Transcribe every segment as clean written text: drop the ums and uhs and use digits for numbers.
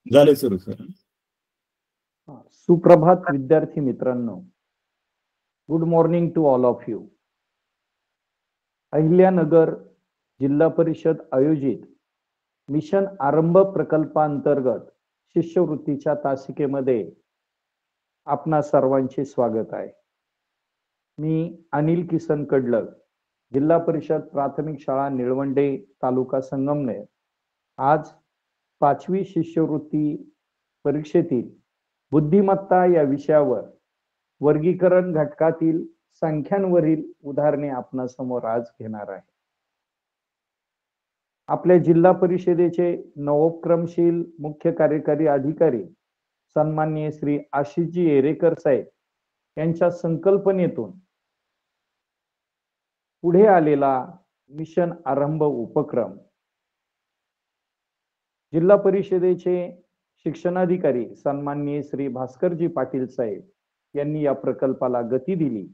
झाले सुरू सर. सुप्रभात विद्यार्थी मित्रांनो. Good morning to all of you. Ahilyanagar जिल्हा परिषद आयोजित मिशन आरंभ प्रकल्पांतर्गत शिष्यवृत्तीच्या तासिकेमध्ये आपणा सर्वांचे स्वागत आहे. मी अनिल किसन कडलग, जिल्हा परिषद प्राथमिक शाळा निळवंडे, तालुका संगमनेर. आज 5वी शिष्यवृत्ती परीक्षेतील बुद्धिमत्ता या विषयावर वर्गीकरण घटकातील संख्यांवरील उदाहरणे आपणासमोर आज घेणार आहे. आपल्या जिल्हा परिषदेचे नवोपक्रमशील मुख्य कार्यकारी अधिकारी सन्माननीय श्री आशिषजी एरेकर साहेब यांच्या संकल्पनेतून पुढे आलेला मिशन आरंभ उपक्रम जिल्हा परिषदेचे शिक्षणाधिकारी सन्माननीय श्री भास्करजी पाटील साहेब यांनी या प्रकल्पाला गती दिली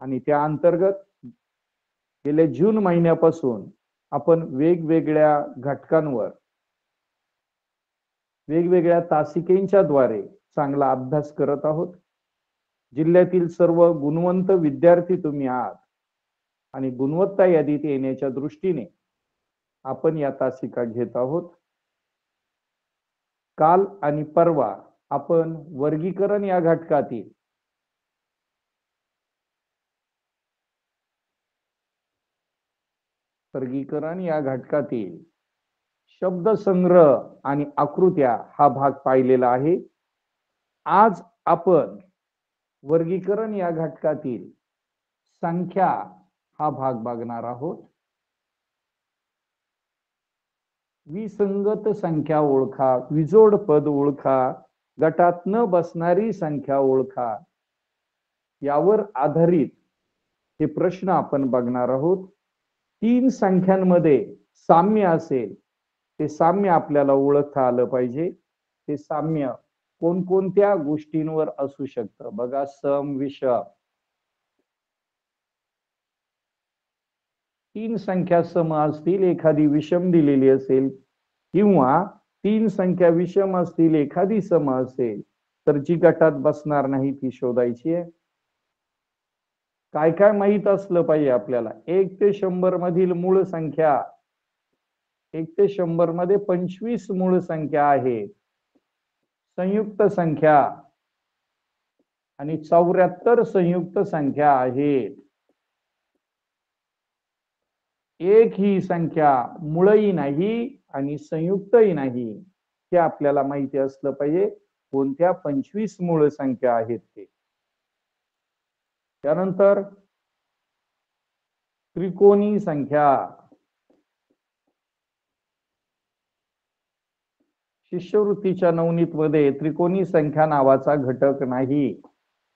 आणि त्या अंतर्गत गेल्या जून महिन्यापासून आपण वेगवेगळ्या घटकांवर वेगवेगळ्या तासिकेंच्या द्वारे चांगला अभ्यास करत आहोत. जिल्ह्यातील सर्व गुणवंत विद्यार्थी तुम्ही आहात आणि गुणवत्ता यादीत येण्याच्या दृष्टीने आपण या तासिका घेत आहोत. काल आणि परवा आपण वर्गीकरण या घटकातील शब्दसंग्रह आणि आकृत्या हा भाग पाहिलेला आहे. आज आपण वर्गीकरण या घटकातील संख्या हा भाग बघणार आहोत. विसंगत संख्या ओळखा, विजोड पद ओळखा, गटात न बसणारी संख्या ओळखा, यावर आधारित हे प्रश्न आपण बघणार आहोत. 3 संख्यांमध्ये साम्य असेल, ते साम्य आपल्याला ओळखता आलं पाहिजे. ते साम्य कोणकोणत्या गोष्टींवर असू शकतं बघा. सम, विषम. 3 संख्या सम असतील, एखादी विषम दिलेली असेल, किंवा 3 संख्या विषम असतील, एखादी सम असेल, तर जी गटात बसणार नाही ती शोधायची आहे. काय काय माहित असलं पाहिजे आपल्याला. 1 ते 100 मधील मूळ संख्या, 1 ते 100 मध्ये 25 मूळ संख्या आहेत. संयुक्त संख्या आणि 74 संयुक्त संख्या आहेत. एक ही संख्या मूळही नाही आणि संयुक्तही नाही, हे आपल्याला माहिती असलं पाहिजे. कोणत्या 25 मूळ संख्या आहेत ते. त्यानंतर त्रिकोणी संख्या. शिष्यवृत्तीच्या नवनीत मध्ये त्रिकोणी संख्या नावाचा घटक नाही,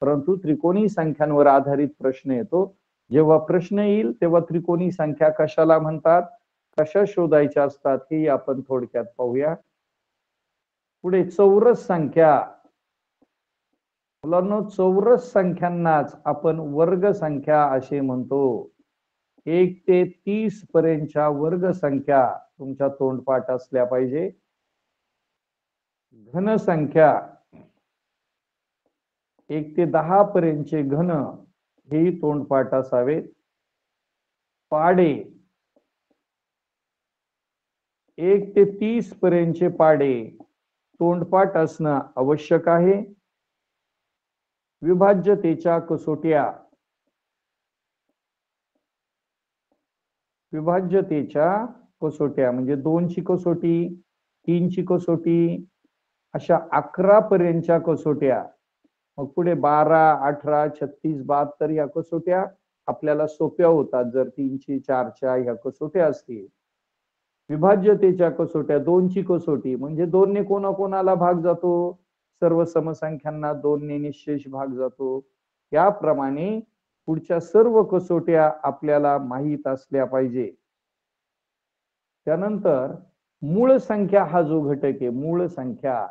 परंतु त्रिकोणी संख्यांवर आधारित प्रश्न येतो. जेव्हा प्रश्न येईल तेव्हा त्रिकोणी संख्या कशाला म्हणतात, कशा शोधायच्या असतात, हे आपण थोडक्यात पाहूया. पुढे चौरस संख्या. मुलांनो, चौरस संख्यांनाच आपण वर्ग संख्या असे म्हणतो. 1 ते 30 पर्यंतच्या वर्ग संख्या तुमच्या तोंडपाठ असल्या पाहिजे. घन संख्या 1 ते 10 पर्यंतचे घन हेही तोंडपाठ असावे. पाडे 1 ते 30 पर्यंतचे पाडे तोंडपाठ असणं आवश्यक आहे. विभाज्यतेच्या कसोट्या. विभाज्यतेच्या कसोट्या म्हणजे 2 ची कसोटी, 3 ची कसोटी, अशा 11 पर्यंतच्या कसोट्या. मग पुढे 12, 18, 36, 72 या कसोट्या आपल्याला सोप्या होतात जर 3 ची, 4 च्या ह्या कसोट्या असतील. विभाज्यतेच्या कसोट्या 2 ची कसोटी म्हणजे 2 ने कोणाकोणाला भाग जातो, सर्व समसंख्यांना 2 ने निश्चेष भाग जातो. याप्रमाणे पुढच्या सर्व कसोट्या आपल्याला माहित असल्या पाहिजे. त्यानंतर मूळ संख्या हा जो घटक आहे, मूळ संख्या,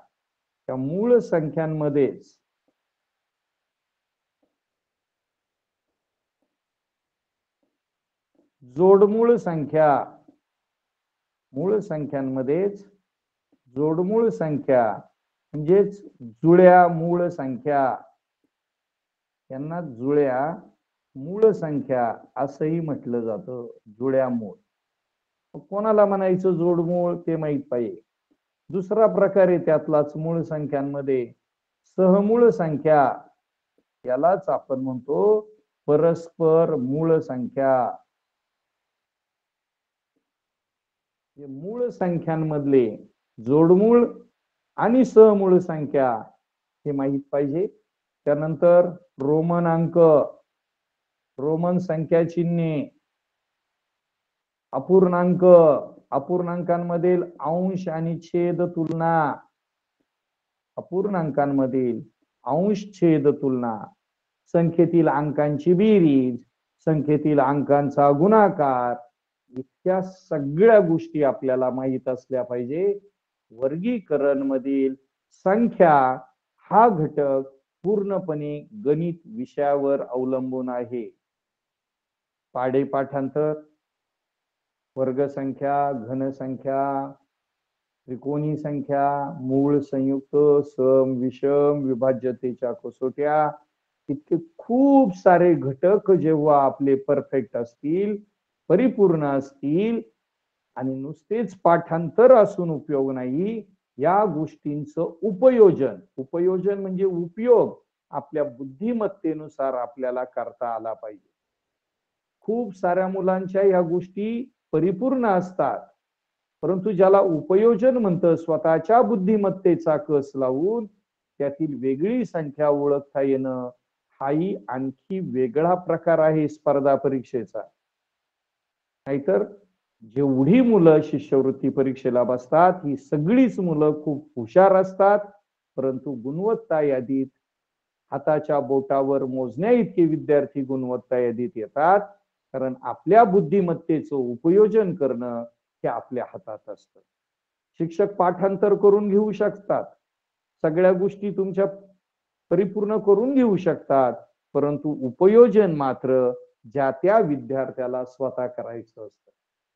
त्या मूळ संख्यांमध्येच जोडमूळ संख्या, मूळ संख्यांमध्येच जोडमूळ संख्या म्हणजेच जुळ्या मूळ संख्या, यांना जुळ्या मूळ संख्या असंही म्हटलं जातं. जुळ्या मूळ कोणाला म्हणायचं जोडमूळ ते माहित पाहिजे. दुसरा प्रकार आहे त्यातलाच मूळ संख्यांमध्ये सहमूळ संख्या, यालाच आपण म्हणतो परस्पर मूळ संख्या. मूळ संख्यांमधले जोडमूळ आणि सहमूळ संख्या हे माहित पाहिजे. त्यानंतर रोमन अंक, रोमन संख्या चिन्हे, अपूर्णांक, अपूर्णांकांमधील अंश आणि छेद तुलना, अपूर्णांकांमधील अंश छेद तुलना, संख्येतील अंकांची बेरीज, संख्येतील अंकांचा गुणाकार, इतक्या सगळ्या गोष्टी आपल्याला माहित असल्या पाहिजे. वर्गीकरण मधील संख्या हा घटक पूर्णपणे गणित विषयावर अवलंबून आहे. पाढे पाठांतर, वर्गसंख्या, घनसंख्या, त्रिकोणी संख्या, मूळ, संयुक्त, सम, विषम, विभाज्यतेच्या कसोट्या, इतके खूप सारे घटक जेव्हा आपले परफेक्ट असतील, परिपूर्ण असतील आणि नुसतेच पाठांतर असून उपयोग नाही, या गोष्टींचं उपयोजन, उपयोजन म्हणजे उपयोग आपल्या बुद्धिमत्तेनुसार आपल्याला करता आला पाहिजे. खूप साऱ्या मुलांच्या या गोष्टी परिपूर्ण असतात, परंतु ज्याला उपयोजन म्हणतं, स्वतःच्या बुद्धिमत्तेचा कस लावून त्यातील वेगळी संख्या ओळखता येणं, हाही आणखी वेगळा प्रकार आहे स्पर्धा परीक्षेचा. नाहीतर जेवढी मुलं शिष्यवृत्ती परीक्षेला बसतात ही सगळीच मुलं खूप हुशार असतात, परंतु गुणवत्ता यादीत हाताच्या बोटावर मोजण्या इतके विद्यार्थी गुणवत्ता यादीत येतात, कारण आपल्या बुद्धिमत्तेचं उपयोजन करणं हे आपल्या हातात असतं. शिक्षक पाठांतर करून घेऊ शकतात, सगळ्या गोष्टी तुमच्या परिपूर्ण करून घेऊ शकतात, परंतु उपयोजन मात्र ज्या त्या विद्यार्थ्याला स्वतः करायचं असतं.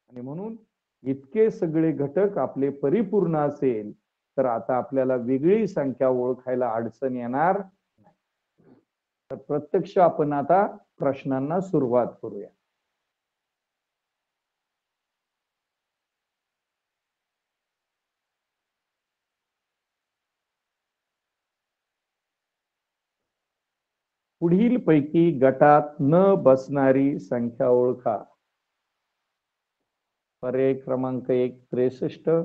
आणि म्हणून इतके सगळे घटक आपले परिपूर्ण असेल तर आता आपल्याला वेगळी संख्या ओळखायला अडचण येणार नाही. तर प्रत्यक्ष आपण आता प्रश्नांना सुरुवात करूया. पुढील पैकी गटात न बसणारी संख्या ओळखा. पर्याय क्रमांक 1 63,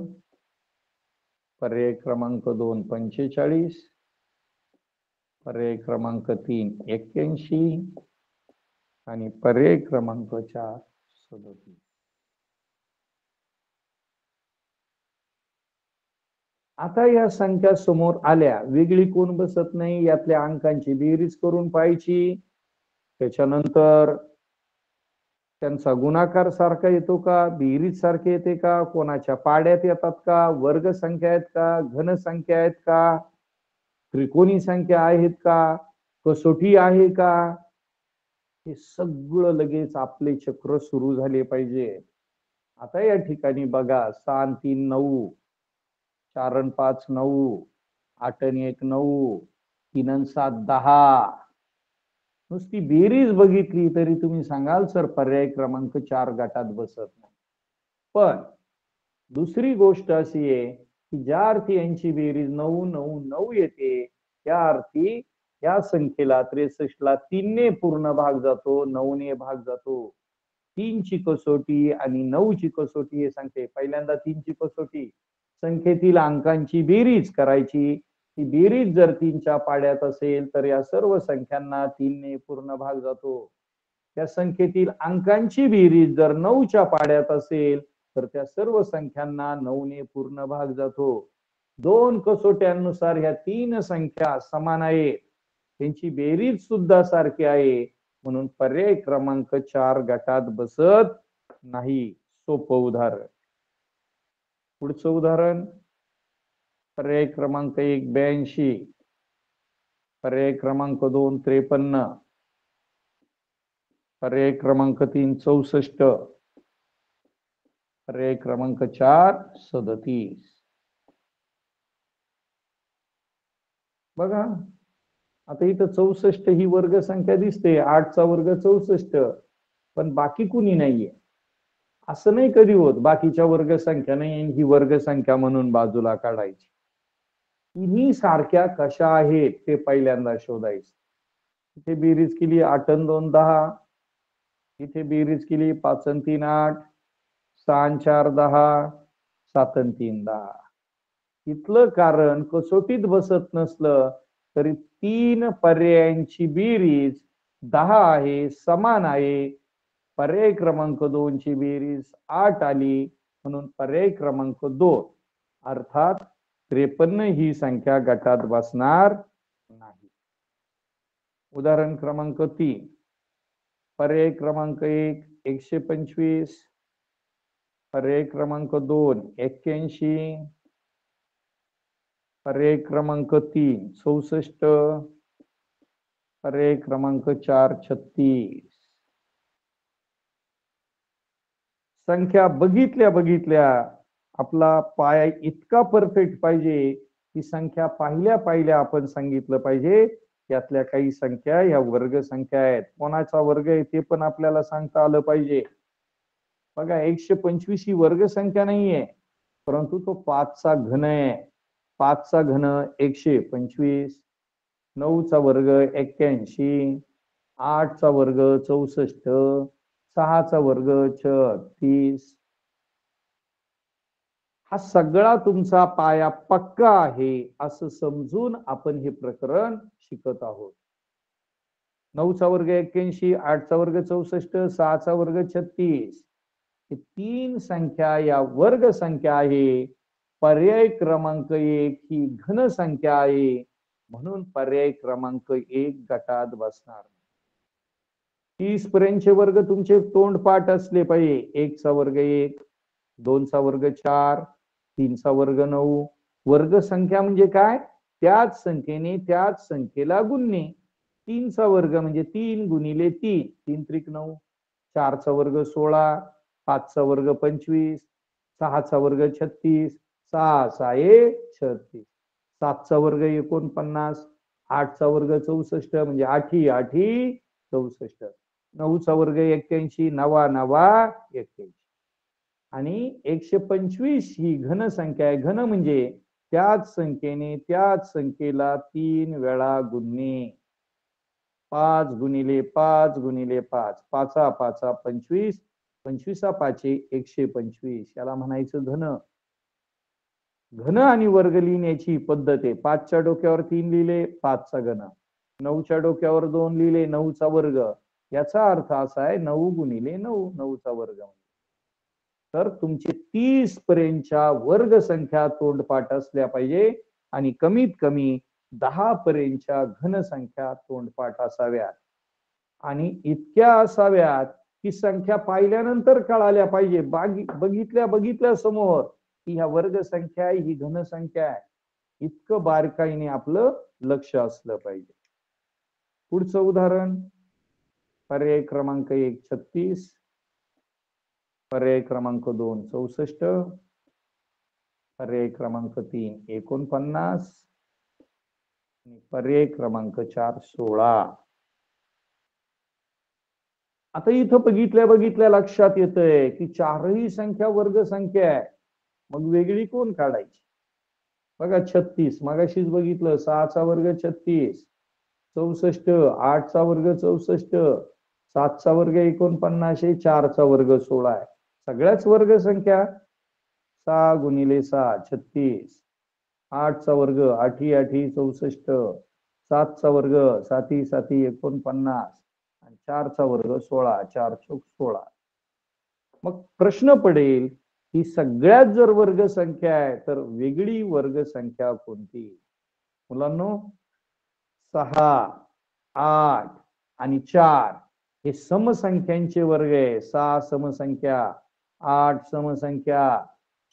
पर्याय क्रमांक 2 45, पर्याय क्रमांक 3 81 आणि पर्याय क्रमांक 4 37. आता या संख्या समोर आल्या, वेगळी कोण बसत नाही, यातल्या अंकांची बेरीज करून पाहायची. त्याच्यानंतर त्यांचा गुणाकार सारखा येतो का, बेरीज सारखे येते का, कोणाच्या पाड्यात येतात का, वर्ग संख्या आहेत का, घन संख्या आहेत का, त्रिकोणी संख्या आहेत का, कसोटी आहे का, हे सगळं लगेच आपले चक्र सुरू झाले पाहिजे. आता या ठिकाणी बघा, 6 आणि 3 9, 4 आणि 5 9, 8 आणि 1 9, 3 आणि 7 10. नुसती बेरीज बघितली तरी तुम्ही सांगाल सर पर्याय क्रमांक 4 गटात बसत नाही. पण दुसरी गोष्ट अशी आहे की ज्या अर्थी यांची बेरीज 9 9 9 येते, त्या अर्थी या संख्येला 63 ला 3 ने पूर्ण भाग जातो, 9 ने भाग जातो. 3 ची कसोटी आणि 9 ची कसोटी हे सांगते. पहिल्यांदा 3 ची कसोटी, संख्येतील अंकांची बेरीज करायची. ती बेरीज जर 3च्या पाड्यात असेल तर या सर्व संख्यांना 3 ने पूर्ण भाग जातो. त्या संख्येतील अंकांची बेरीज जर 9च्या पाड्यात असेल तर त्या सर्व संख्यांना 9 ने पूर्ण भाग जातो. दोन कसोट्यांनुसार ह्या 3 संख्या समान आहेत, त्यांची बेरीज सुद्धा सारखी आहे, म्हणून पर्याय क्रमांक 4 गटात बसत नाही. सोपं उदाहरण. पुढचं उदाहरण, पर्याय क्रमांक 1 82, पर्याय क्रमांक 2 53, पर्याय क्रमांक 3 64, पर्याय क्रमांक 4 37. बघा आता इथं 64 ही वर्ग संख्या दिसते, 8चा वर्ग 64, पण बाकी कुणी नाहीये. असं नाही कधी होत बाकीच्या वर्ग संख्या नाही ही वर्ग संख्या म्हणून बाजूला काढायची. तिन्ही सारख्या कशा आहेत ते पहिल्यांदा शोधायचं. इथे बेरीज केली 8 आणि 2 10, इथे बेरीज केली 5 आणि 3 8, 6 आणि 4 10, 7 आणि 3 10. इथलं कारण कसोटीत बसत नसलं तरी तीन पर्यायांची बेरीज 10 आहे, समान आहे. पर्याय क्रमांक 2 ची बेरीज 8 आली, म्हणून पर्याय क्रमांक 2 अर्थात 53 ही संख्या गटात बसणार नाही. उदाहरण क्रमांक 3, पर्याय क्रमांक 1 125, पर्याय क्रमांक 2 81, पर्याय क्रमांक 3 64, पर्याय क्रमांक 4 36. संख्या बघितल्या बघितल्या आपला पाया इतका परफेक्ट पाहिजे की संख्या पाहिल्या आपण सांगितलं पाहिजे यातल्या काही संख्या या वर्ग संख्या आहेत. कोणाचा वर्ग आहे ते पण आपल्याला सांगता आलं पाहिजे. बघा 125 ही वर्ग संख्या नाहीये, परंतु तो 5चा घन आहे. 5चा घन 125, 9चा वर्ग 81, 8चा वर्ग 64, 6चा वर्ग 36. हा सगळा तुमचा पाया पक्का आहे असं समजून आपण हे प्रकरण शिकत आहोत. 9चा वर्ग 81, 8चा वर्ग 64, 6चा वर्ग 36. हे तीन संख्या या वर्ग संख्या आहे. पर्याय क्रमांक 1 ही घन संख्या आहे, म्हणून पर्याय क्रमांक 1 गटात बसणार. 30 पर्यंतचे वर्ग तुमचे तोंडपाठ असले पाहिजे. 1चा वर्ग 1, 2चा वर्ग 4, 3चा वर्ग 9. वर्ग संख्या म्हणजे काय? त्याच संख्येने त्याच संख्येला गुणणे. 3चा वर्ग म्हणजे 3 गुणिले 3, 3 त्रिक 9. 4चा वर्ग 16, 5चा वर्ग 25, 6चा वर्ग 36, 6 6 36. 7चा वर्ग 49, 8चा वर्ग 64 म्हणजे 8 8 64. 9चा वर्ग 81, 9 9 81. आणि 125 ही घन संख्या आहे. घन म्हणजे त्याच संख्येने त्याच संख्येला 3 वेळा गुणणे. 5 गुणिले 5 गुणिले 5, 5 5 25, 25 5 125. याला म्हणायचं घन. घन आणि वर्ग लिहिण्याची पद्धत आहे. 5च्या डोक्यावर 3 लिहिले 5चा घन, 9च्या डोक्यावर 2 लिहिले 9चा वर्ग. याचा अर्थ असा आहे 9 गुणिले 9, 9चा वर्ग. तर तुमचे 30 पर्यंतच्या वर्ग संख्या तोंडपाठ असल्या पाहिजे आणि कमीत कमी 10 पर्यंतच्या घन संख्या तोंडपाठ असाव्यात. आणि इतक्या असाव्यात की संख्या पाहिल्यानंतर कळाल्या पाहिजे. बघितल्या समोर की ह्या वर्ग संख्या आहे, ही घन संख्या आहे. इतकं बारकाईने आपलं लक्ष असलं पाहिजे. पुढचं उदाहरण, पर्याय क्रमांक 1 36, पर्याय क्रमांक 2 64, पर्याय क्रमांक 3 49, पर्याय क्रमांक 4 16. आता इथं बघितल्या लक्षात येतंय की चारही संख्या वर्ग संख्या आहे. मग वेगळी कोण काढायची? बघा 36 मगाशीच बघितलं, 6चा वर्ग 36, 64, 8चा वर्ग 64, 7चा वर्ग 49, 4चा वर्ग 16 आहे. सगळ्याच वर्ग संख्या. 6 गुणिले 6 36, 8चा वर्ग 8 8 64, 7चा वर्ग 7 7 49 आणि 4चा वर्ग 16, 4 चौक 16. मग प्रश्न पडेल ही सगळ्यात जर वर्ग संख्या आहे तर वेगळी वर्ग संख्या कोणती? मुलांनो 6, 8 आणि 4 हे समसंख्यांचे वर्ग आहे. 6 समसंख्या, 8 समसंख्या,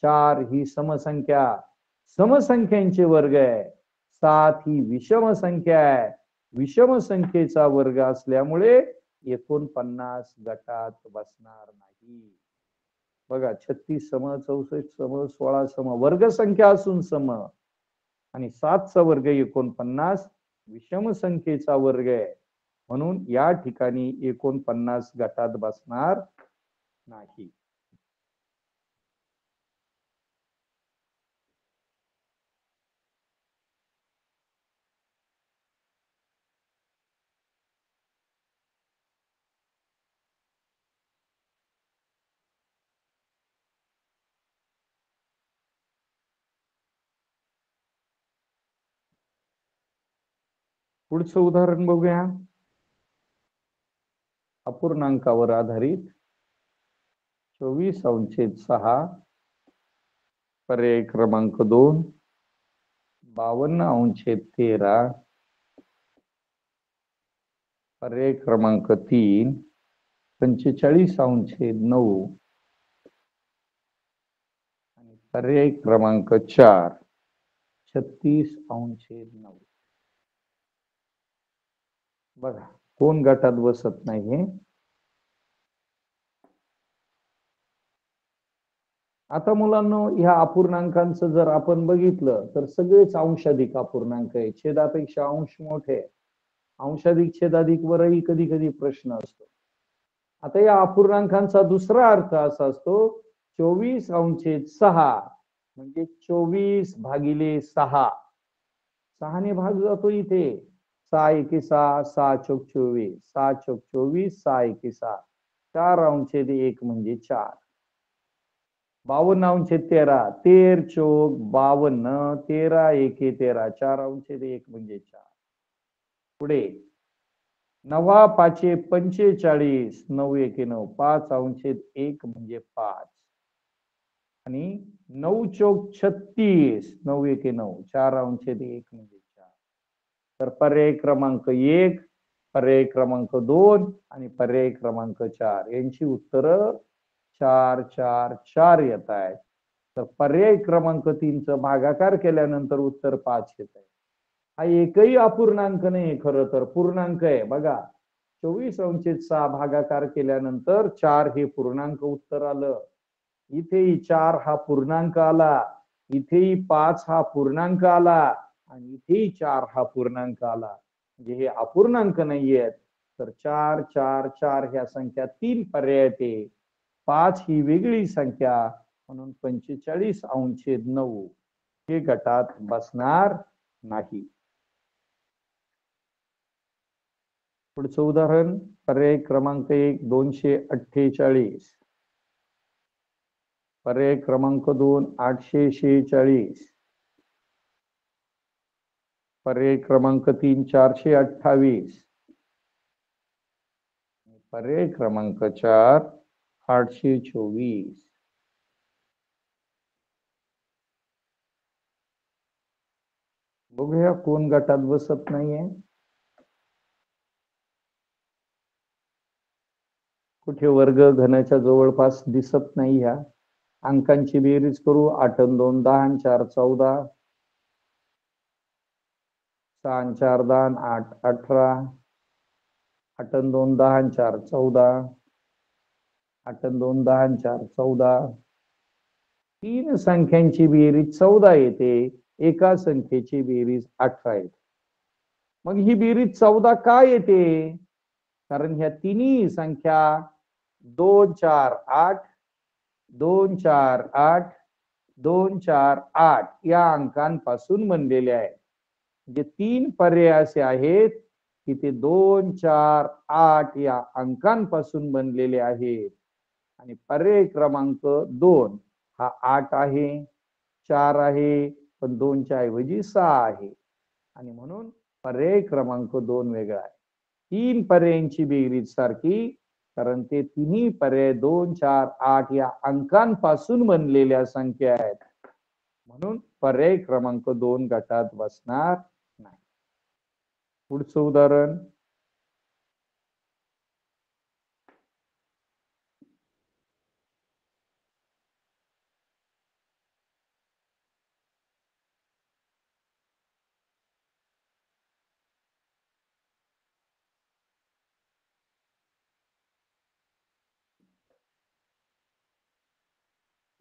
4 ही समसंख्या. समसंख्यांचे वर्ग आहे. 7 ही विषम संख्या आहे. विषम संख्येचा वर्ग असल्यामुळे 49 गटात बसणार नाही. बघा 36 सम, 64 सम, 16 सम, वर्ग संख्या असून सम. आणि 7चा वर्ग 49 विषम संख्येचा वर्ग आहे. म्हणून या ठिकाणी 49 गटात बसणार नाही. पुढचं उदाहरण बघूया. अपूर्णांकावर आधारित 24/6 पर्याय क्रमांक 2, 52/13 पर्याय क्रमांक 3, 45/9 आणि पर्याय क्रमांक 4, 36/9. बघा कोण गटात बसत नाहीये. आता मुलांनो, ह्या अपूर्णांकांचं जर आपण बघितलं तर सगळेच अंशाधिक अपूर्णांक आहे. छेदापेक्षा अंश मोठे. अंशाधिक छेदाधिक वरही कधी कधी प्रश्न असतो. आता या अपूर्णांकांचा दुसरा अर्थ असा असतो 24/6 म्हणजे 24/6. 6ने भाग जातो इथे. 6 एके 6, 6 चौक 24, 6 चौक 24, 6 एके 6. 4/1 म्हणजे 4. 52/13, 13 चौक 52, 13 एके 13, 4/1 म्हणजे 4. पुढे 9/5 45, 9 एके 9, 5/1 म्हणजे 5. आणि 9 चौक 36, 9 एके 9, 4/1 म्हणजे 4. तर पर्याय क्रमांक 1, पर्याय क्रमांक 2 आणि पर्याय क्रमांक 4 यांची उत्तरं 4 4 4 येत आहेत. तर पर्याय क्रमांक 3चं भागाकार केल्यानंतर उत्तर 5 येत आहे. हा एकही अपूर्णांक नाही, खरं तर पूर्णांक आहे. बघा 24/6 भागाकार केल्यानंतर 4 हे पूर्णांक उत्तर आलं. इथेही 4 हा पूर्णांक आला. इथेही 5 हा पूर्णांक आला आणि इथेही 4 हा पूर्णांक आला. म्हणजे हे अपूर्णांक नाहीयेत. तर 4 4 4 ह्या संख्या 3 पर्याय येते. 5 ही वेगळी संख्या, म्हणून 45/9 हे गटात बसणार नाही. पुढचं उदाहरण पर्याय क्रमांक 1, 248 पर्याय क्रमांक 2, 846 पर्याय क्रमांक 3, 428 पर्याय क्रमांक 4, 824. बघूया कोण गटात बसत नाहीये. कुठे वर्ग घनाच्या जवळपास दिसत नाही. ह्या अंकांची बेरीज करू. 8 आणि 2 10, 4 14, 6 आणि 4 10, 8 18, 8 आणि 2 10, 4 14, 8 आणि 2 10, 4 14. 3 संख्यांची बेरीज 14 येते. एका संख्येची बेरीज 18 येते. मग ही बेरीज 14 का येते? कारण ह्या तिन्ही संख्या 2 4 8, 2 4 8, 2 4 8 या अंकांपासून बनलेले आहे. म्हणजे 3 पर्याय असे आहेत की ते 2 4 8 या अंकांपासून बनलेले आहेत. आणि पर्याय क्रमांक 2 हा 8 आहे, 4 आहे, पण 2च्या ऐवजी 6 आहे. आणि म्हणून पर्याय क्रमांक 2 वेगळा आहे. 3 पर्यायांची बेरीज सारखी, कारण ते तिन्ही पर्याय 2 4 8 या अंकांपासून बनलेल्या संख्या आहेत. म्हणून पर्याय क्रमांक 2 गटात बसणार नाही. पुढचं उदाहरण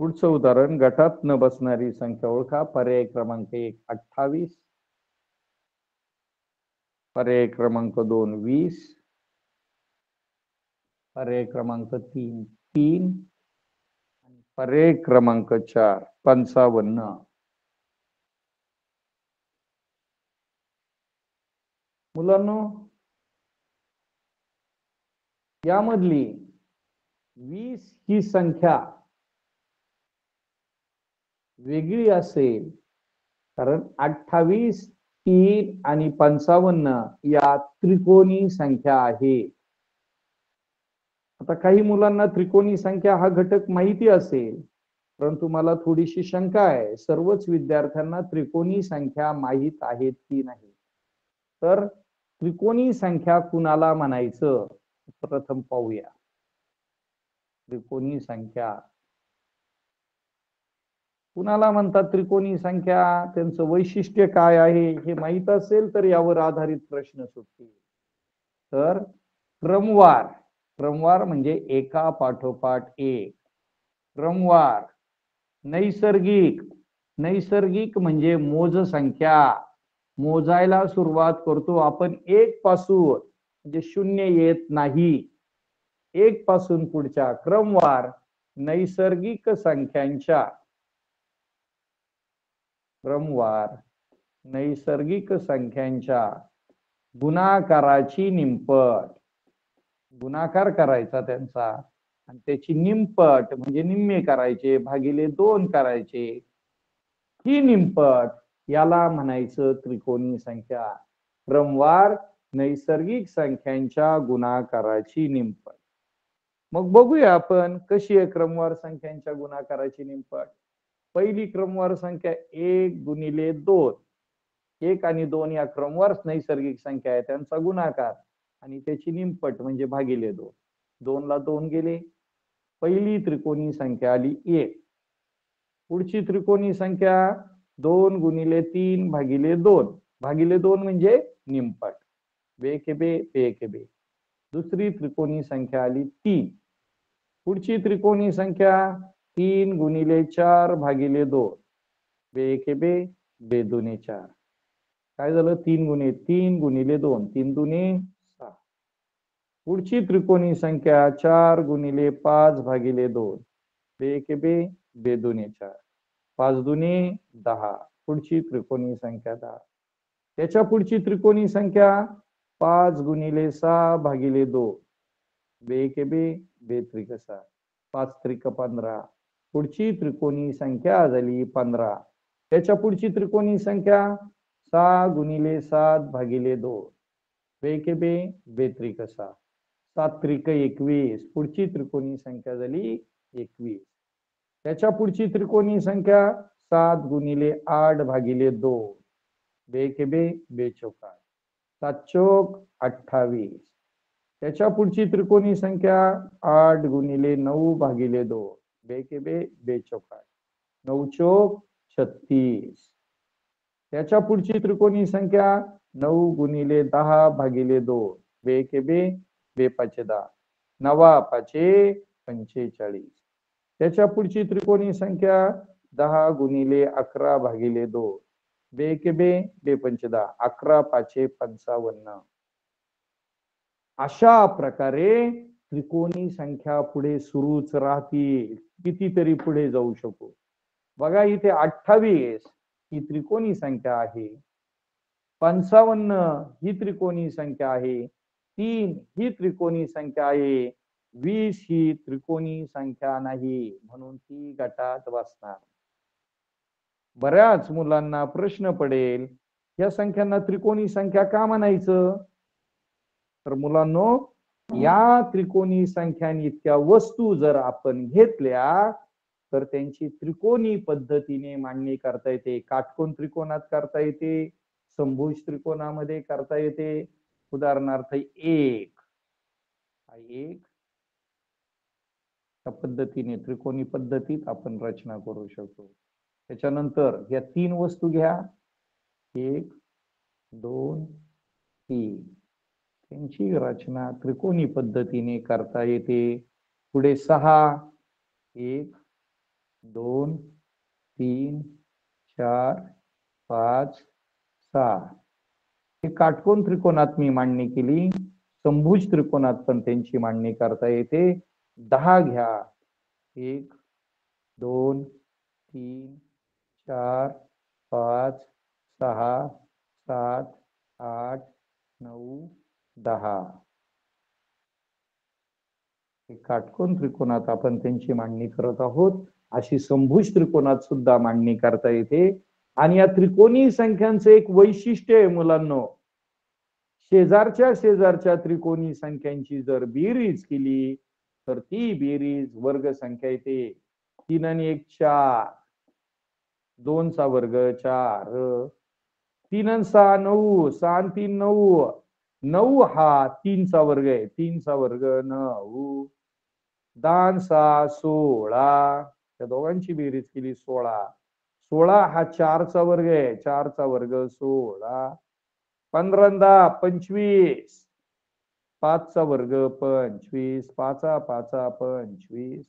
पुढचं उदाहरण, गटात न बसणारी संख्या ओळखा. पर्याय क्रमांक 1 28, पर्याय क्रमांक 2 20, पर्याय क्रमांक 3 3 आणि पर्याय क्रमांक 4 55. मुलांनो, यामधली 20 ही संख्या वेगळी असेल, कारण 28, 3 आणि 55 या त्रिकोणी संख्या आहे. आता काही मुलांना त्रिकोणी संख्या हा घटक माहिती असेल, परंतु मला थोडीशी शंका आहे, सर्वच विद्यार्थ्यांना त्रिकोणी संख्या माहित आहेत की नाही. तर त्रिकोणी संख्या कुणाला म्हणायचं, प्रथम पाहूया. त्रिकोणी संख्या कुणाला म्हणतात? त्रिकोणी संख्या, त्यांचं वैशिष्ट्य काय आहे हे माहित असेल तर यावर आधारित प्रश्न सुटतील. तर क्रमवार, क्रमवार म्हणजे एका पाठोपाठ एक. क्रमवार. नैसर्गिक, नैसर्गिक म्हणजे मोज संख्या. मोजायला सुरुवात करतो आपण 1 पासून, म्हणजे 0 येत नाही. 1 पासून पुढच्या क्रमवार नैसर्गिक संख्यांच्या, क्रमवार नैसर्गिक संख्यांच्या गुणाकाराची निमपट. गुणाकार करायचा त्यांचा आणि त्याची निमपट म्हणजे निम्मे करायचे, भागिले 2 करायचे. ही निमपट, याला म्हणायचं त्रिकोणी संख्या. क्रमवार नैसर्गिक संख्यांच्या गुणाकाराची निमपट. मग बघूया आपण कशी आहे क्रमवार संख्यांच्या गुणाकाराची निमपट. पहिली क्रमवार संख्या 1 गुणिले 2. 1 आणि 2 या क्रमवार नैसर्गिक संख्या आहे, त्यांचा गुणाकार आणि त्याची निमपट म्हणजे भागिले 2. 2 ला 2 गेले. पहिली त्रिकोणी संख्या आली 1. पुढची त्रिकोणी संख्या 2 गुणिले 3 भागिले 2. भागिले 2 म्हणजे निमपट. बे के बे, बे के बे. दुसरी त्रिकोणी संख्या आली 3. पुढची त्रिकोणी संख्या 3 गुणिले 4 भागिले 2. बे के बे, बे दुने 4. काय झालं? 3 गुणिले 2, 3 दुने 6. पुढची त्रिकोणी संख्या 4 गुणिले 5 भागिले 2. बे के बे, बे दुने 4. 5 दुने 10. पुढची त्रिकोणी संख्या 10. त्याच्या पुढची त्रिकोणी संख्या 5 गुणिले 6 भागिले 2. बे के बे, बे त्रिक 6. 5 त्रिक 15. पुढची त्रिकोणी संख्या झाली 15. त्याच्या पुढची त्रिकोणी संख्या 6 गुणिले 7 भागिले 2. बे के बे, बे त्रिक 6. 7 त्रिक 21. पुढची त्रिकोणी संख्या झाली 21. त्याच्या पुढची त्रिकोणी संख्या 7 गुणिले 8 भागिले 2. बे के बे, बे चौका. 7 चौक 28. त्याच्या पुढची त्रिकोणी संख्या 8 गुणिले 9 भागिले 2. बे के बे, बे चौका. 9 चौक 36. त्याच्या पुढची त्रिकोणी संख्या 9 गुणिले 10 भागिले 2. बे के बे, बे पाचे 10. 9 पाचे 45. त्याच्या पुढची त्रिकोणी संख्या 10 गुणिले 11 भागिले 2. बे के बे, बे पंचे 10. 11 पाचे 55. अशा प्रकारे त्रिकोणी संख्या पुढे सुरूच राहतील, कितीतरी पुढे जाऊ शकू. बघा, इथे 28 ही त्रिकोणी संख्या आहे. 55 ही त्रिकोणी संख्या आहे. 3 ही त्रिकोणी संख्या आहे. 20 ही त्रिकोणी संख्या नाही, म्हणून ती गटात बसणार. बऱ्याच मुलांना प्रश्न पडेल, या संख्यांना त्रिकोणी संख्या का म्हणायचं? तर मुलांनो, या त्रिकोणी संख्यांइतक्या वस्तू जर आपण घेतल्या तर त्यांची त्रिकोणी पद्धतीने मांडणी करता येते. काटकोन त्रिकोणात करता येते, समभुज त्रिकोणामध्ये करता येते. उदाहरणार्थ 1 त्या पद्धतीने त्रिकोणी पद्धतीत आपण रचना करू शकतो. त्याच्यानंतर या 3 वस्तू घ्या, 1 2 3. त्यांची रचना त्रिकोणी पद्धतीने करता येते. पुढे 6 1 2 3 4 5 6. हे काटकोन त्रिकोणात मी मांडणी केली. समभुज त्रिकोणात पण त्यांची मांडणी करता येते. 10 घ्या. 1 2 3 4 5 6 7 8 9 10. काटकोन त्रिकोणात आपण त्यांची मांडणी करत आहोत. अशी समभुज त्रिकोणात सुद्धा मांडणी करता येते. आणि या त्रिकोणी संख्यांचं एक वैशिष्ट्य आहे मुलांनो, शेजारच्या त्रिकोणी संख्यांची जर बेरीज केली तर ती बेरीज वर्ग संख्या येते. 3 आणि 1 4, 2 चा वर्ग 4, 3 आणि 6 9, 6 आणि 3 9, 9 हा 3 चा वर्ग आहे, 3 चा वर्ग 9, 10 आणि 6 16, त्या दोघांची बेरीज केली 16, 16 हा 4 चा वर्ग आहे, 4 चा वर्ग 16, 15 आणि 10 25, 5 चा वर्ग 25, 5 5 25.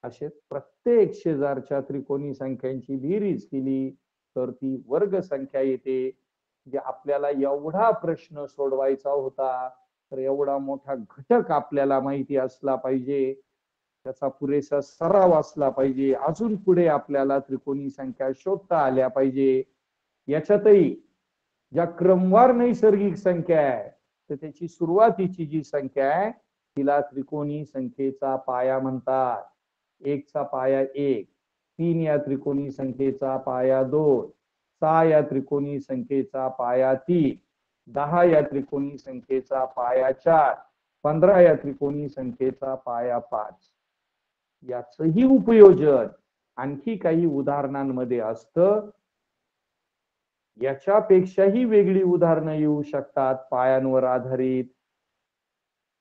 असे प्रत्येक शेजारच्या त्रिकोणी संख्यांची बेरीज केली तर ती वर्ग संख्या येते. म्हणजे आपल्याला एवढा प्रश्न सोडवायचा होता तर एवढा मोठा घटक आपल्याला माहिती असला पाहिजे, त्याचा पुरेसा सराव असला पाहिजे. अजून पुढे आपल्याला त्रिकोणी संख्या शोधता आल्या पाहिजे. याच्यातही ज्या क्रमवार नैसर्गिक संख्या आहे तर त्याची सुरुवातीची जी संख्या आहे तिला त्रिकोणी संख्येचा पाया म्हणतात. 1 चा पाया 1, 3 या त्रिकोणी संख्येचा पाया 2, 6 या त्रिकोणी संख्येचा पाया 3, 10 या त्रिकोणी संख्येचा पाया 4, 15 या त्रिकोणी संख्येचा पाया 5. याचंही उपयोजन आणखी काही उदाहरणांमध्ये असतं. याच्यापेक्षाही वेगळी उदाहरणं येऊ शकतात. पायांवर आधारित,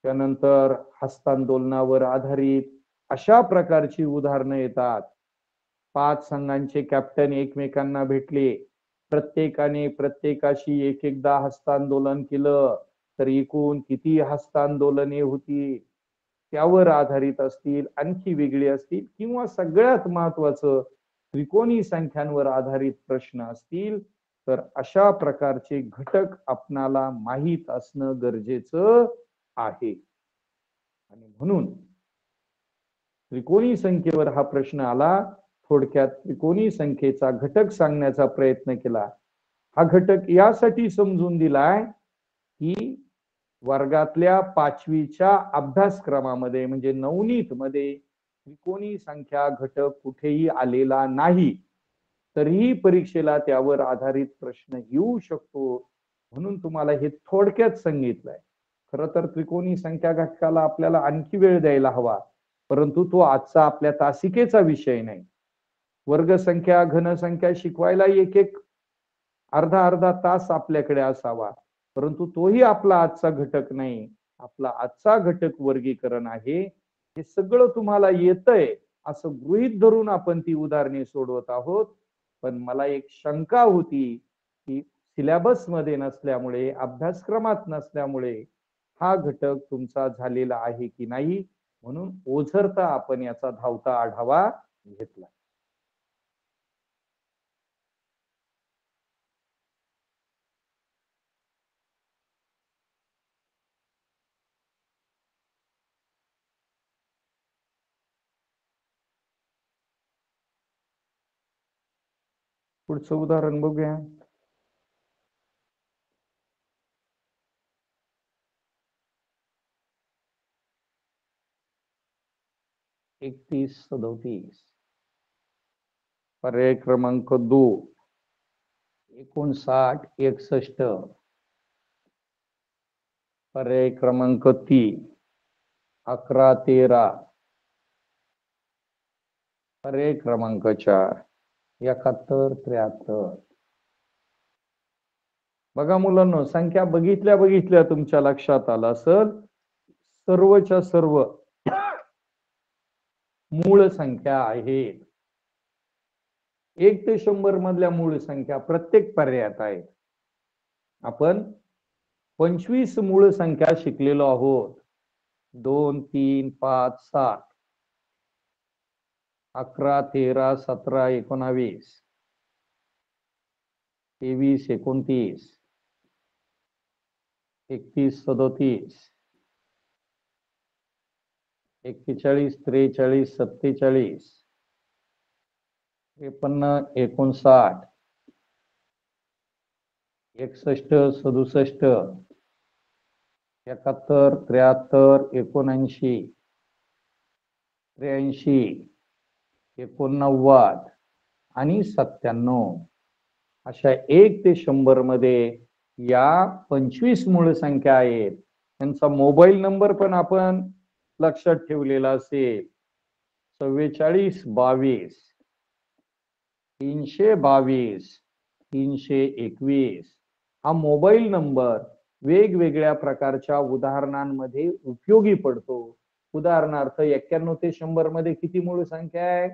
त्यानंतर हस्तांदोलनावर आधारित अशा प्रकारची उदाहरणं येतात. 5 संघांचे कॅप्टन एकमेकांना भेटले, प्रत्येकाने प्रत्येकाशी एक एकदा हस्तांदोलन केलं तर एकूण किती हस्तांदोलने होती त्यावर आधारित असतील, आणखी वेगळी असतील, किंवा सगळ्यात महत्वाचं त्रिकोणी संख्यांवर आधारित प्रश्न असतील तर अशा प्रकारचे घटक आपणाला माहीत असणं गरजेचं आहे. आणि म्हणून त्रिकोणी संख्येवर हा प्रश्न आला. थोडक्यात त्रिकोणी संख्येचा घटक सांगण्याचा प्रयत्न केला. हा घटक यासाठी समजून दिलाय की वर्गातल्या 5वीच्या अभ्यासक्रमामध्ये म्हणजे नवनीत मध्ये त्रिकोणी संख्या घटक कुठेही आलेला नाही, तरीही परीक्षेला त्यावर आधारित प्रश्न येऊ शकतो, म्हणून तुम्हाला हे थोडक्यात सांगितलंय. खरं तर त्रिकोणी संख्या घटकाला आपल्याला आणखी वेळ द्यायला हवा, परंतु तो आजचा आपल्या तासिकेचा विषय नाही. वर्गसंख्या घनसंख्या शिकवायला एक एक अर्धा अर्धा तास आपल्याकडे असावा, परंतु तोही आपला आजचा घटक नाही. आपला आजचा घटक वर्गीकरण आहे. हे सगळं तुम्हाला येतंय असं गृहीत धरून आपण ती उदाहरणे सोडवत आहोत. पण मला एक शंका होती की सिलेबस मध्ये नसल्यामुळे, अभ्यासक्रमात नसल्यामुळे हा घटक तुमचा झालेला आहे की नाही, म्हणून ओझरता आपण याचा धावता आढावा घेतला. पुढचं उदाहरण बघूया. 31 37. पर्याय क्रमांक 2 59 61. पर्याय क्रमांक 3 11 13. पर्याय क्रमांक 4 71 73. बघा मुलांनो, संख्या बघितल्या बघितल्या तुमच्या लक्षात आलं असेल, सर्वच्या सर्व मूळ संख्या आहेत. 1 ते 100 मधल्या मूळ संख्या प्रत्येक पर्यायात आहेत. आपण 25 मूळ संख्या शिकलेलो आहोत. 2 3 5 7. 11, 13, 17, 19, 23, 29, 31, 37, 41, 43, 47, 53, 59, 61, 67, 71, 73, 79, 83, 89 आणि 97 अशा 1 ते 100 मध्ये या 25 मूळ संख्या आहेत. त्यांचा मोबाईल नंबर पण आपण लक्षात ठेवलेला असेल. 44 22 322 321 हा मोबाईल नंबर वेगवेगळ्या प्रकारच्या उदाहरणांमध्ये उपयोगी पडतो. उदाहरणार्थ 91 ते 100 मध्ये किती मूळ संख्या आहे?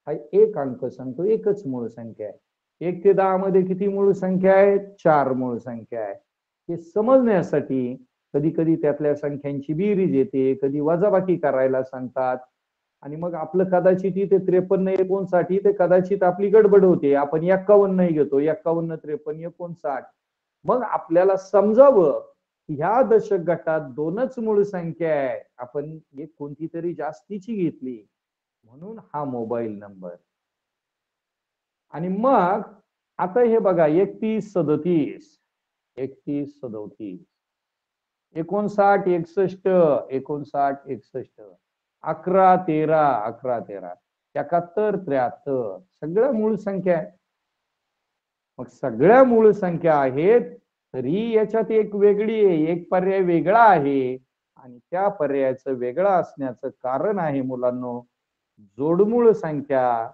हा एक अंक सांगतो, एकच मूळ संख्या आहे. 1 ते 10 मध्ये किती मूळ संख्या आहे? 4 मूळ संख्या आहे. हे समजण्यासाठी कधी कधी त्यातल्या संख्यांची बेरीज येते, कधी वजाबाकी करायला सांगतात आणि मग आपलं कदाचित इथे 53 59 ते कदाचित आपली गडबड होते. आपण 51 घेतो, 51 53 59. मग आपल्याला समजावं ह्या दशक गटात 2च मूळ संख्या आहे, आपण एक कोणती तरी जास्तीची घेतली म्हणून हा मोबाईल नंबर. आणि मग आता हे बघा 31 37 31 37 59 61 59 61 11 13 11 13 71 73 सगळ्या मूळ संख्या आहे. मग सगळ्या मूळ संख्या आहेत तरी याच्यात एक वेगळी आहे, एक पर्याय वेगळा आहे आणि त्या पर्यायाचं वेगळं असण्याचं कारण आहे मुलांनो जोडमूळ संख्या.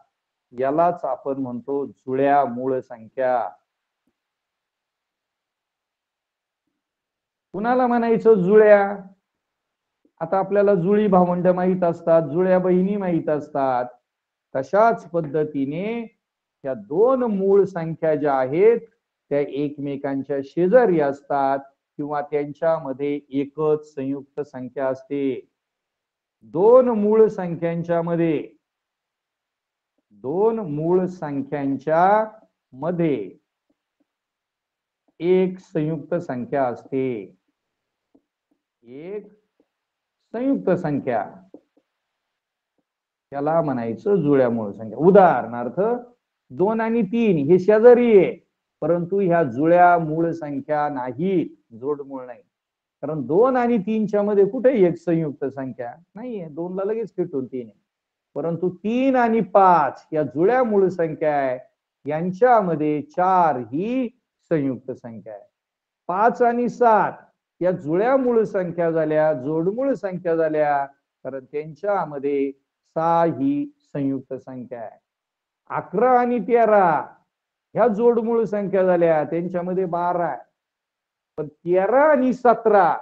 यालाच आपण म्हणतो जुळ्या मूळ संख्या. कुणाला म्हणायचं जुळ्या? आता आपल्याला जुळी भावंड माहित असतात, जुळ्या बहिणी माहित असतात. तशाच पद्धतीने त्या 2 मूळ संख्या ज्या आहेत त्या एकमेकांच्या शेजारी असतात किंवा त्यांच्यामध्ये एकच संयुक्त संख्या असते. 2 मूळ संख्यांच्या मध्ये 2 मूळ संख्यांच्या मध्ये एक संयुक्त संख्या असते. एक संयुक्त संख्या त्याला म्हणायचं जुळ्या मूळ संख्या. उदाहरणार्थ 2 आणि 3 हे शेजारी आहे परंतु ह्या जुळ्या मूळ संख्या नाहीत, जोडमूळ नाही. कारण 2 आणि 3च्या मध्ये कुठे एक संयुक्त संख्या नाहीये, 2 ला लगेच फिटून 3 आहे. परंतु 3 आणि 5 या जुळ्या मूळ संख्या आहे, यांच्यामध्ये 4 ही संयुक्त संख्या आहे. 5 आणि 7 या जुळ्या मूळ संख्या झाल्या, जोडमूळ संख्या झाल्या कारण त्यांच्यामध्ये 6 ही संयुक्त संख्या आहे. 11 आणि 13 ह्या जोडमूळ संख्या झाल्या, त्यांच्यामध्ये 12 आहे. पण 13 आणि 17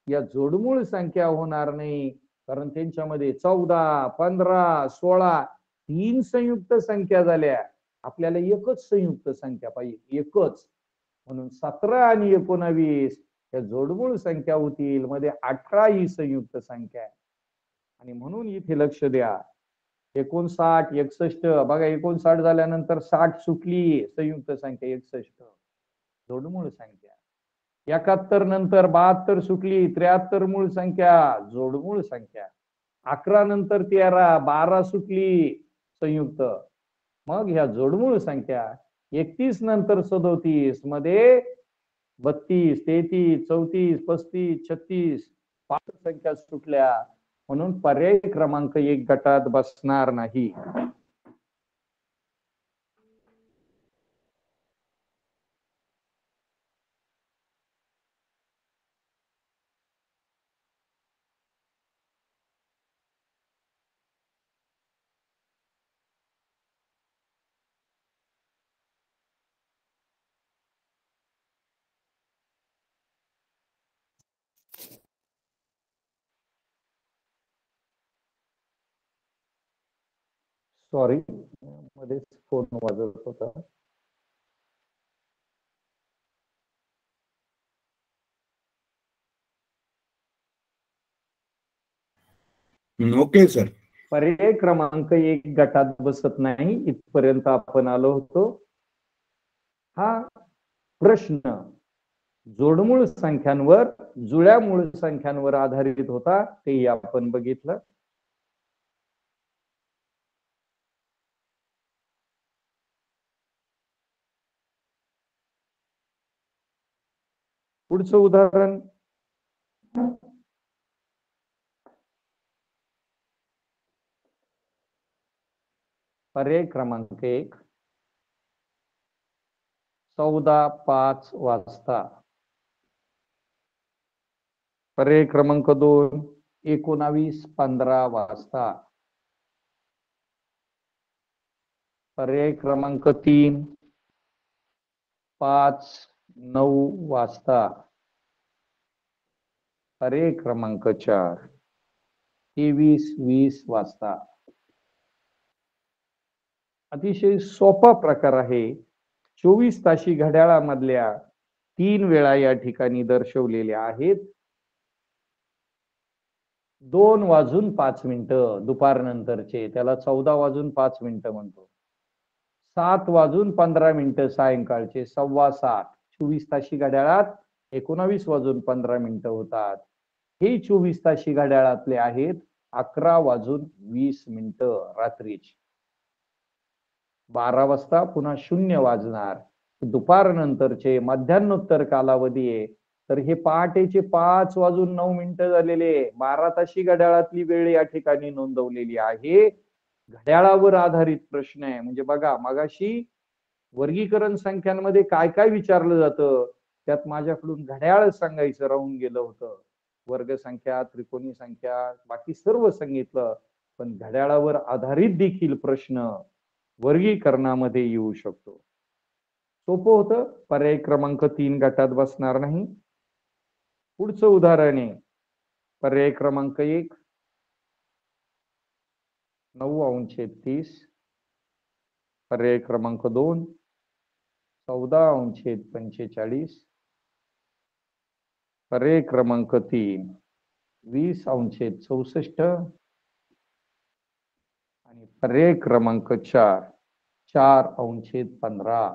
या जोडमूळ संख्या होणार नाही कारण त्यांच्यामध्ये 14 15 16 3 संयुक्त संख्या झाल्या. आपल्याला एकच संयुक्त संख्या पाहिजे, एकच. म्हणून 17 आणि 19 या जोडमूळ संख्या होतील, मध्ये 18 ही संयुक्त संख्या आहे. आणि म्हणून इथे लक्ष द्या 59 61 बघा 59 झाल्यानंतर 60 सुटली, संयुक्त संख्या 61 जोडमूळ संख्या. 71 नंतर 72 सुटली, 73 मूळ संख्या जोडमूळ संख्या. 11 नंतर 13 12 सुटली संयुक्त. मग ह्या जोडमूळ संख्या. 31 नंतर 37 मध्ये 32 33 34 35 36 5 संख्या सुटल्या म्हणून पर्याय क्रमांक 1 गटात बसणार नाही. सॉरी मध्येच फोन वाजत होता. Okay sir. पर्याय क्रमांक 1 गटात बसत नाही, इथपर्यंत आपण आलो होतो. हा प्रश्न जोडमूळ संख्यांवर, जुळ्या मूळ संख्यांवर आधारित होता, तेही आपण बघितलं. पुढचं उदाहरण, पर्याय क्रमांक 1, 14:05 वाजता. पर्याय क्रमांक 2, 19:15 वाजता. पर्याय क्रमांक 3, 5:09 वाजता. पर्याय क्रमांक 4, 23:20 वाजता. अतिशय सोपा प्रकार आहे. 24 ताशी घड्याळामधल्या 3 वेळा या ठिकाणी दर्शवलेल्या आहेत. 2:05 दुपारनंतरचे, त्याला 14:05 म्हणतो. 7:15 सायंकाळचे, 7:15. 24 ताशी घड्याळात 19:15 होतात. हे 24 ताशी घड्याळातले आहेत 11:20 रात्रीचे. 12 वाजता पुन्हा 0 वाजणार. दुपारनंतरचे मध्यान्होत्तर कालावधी आहे, तर हे पहाटेचे 5:09 झालेले. 12 ताशी घड्याळातली वेळ या ठिकाणी नोंदवलेली आहे. घड्याळावर आधारित प्रश्न आहे. म्हणजे बघा, मगाशी वर्गीकरण संख्यांमध्ये काय काय विचारलं जातं, त्यात माझ्याकडून घड्याळ सांगायचं राहून गेलं होतं. वर्ग संख्या, त्रिकोणी संख्या, बाकी सर्व सांगितलं, पण घड्याळावर आधारित देखील प्रश्न वर्गीकरणामध्ये येऊ शकतो. सोपं होतं. पर्याय क्रमांक 3 गटात बसणार नाही. पुढचं उदाहरण आहे पर्याय क्रमांक 1, 9:30. पर्याय क्रमांक 2, 14:45. पर्याय क्रमांक 3, 20:64. आणि पर्याय क्रमांक 4, 4:15.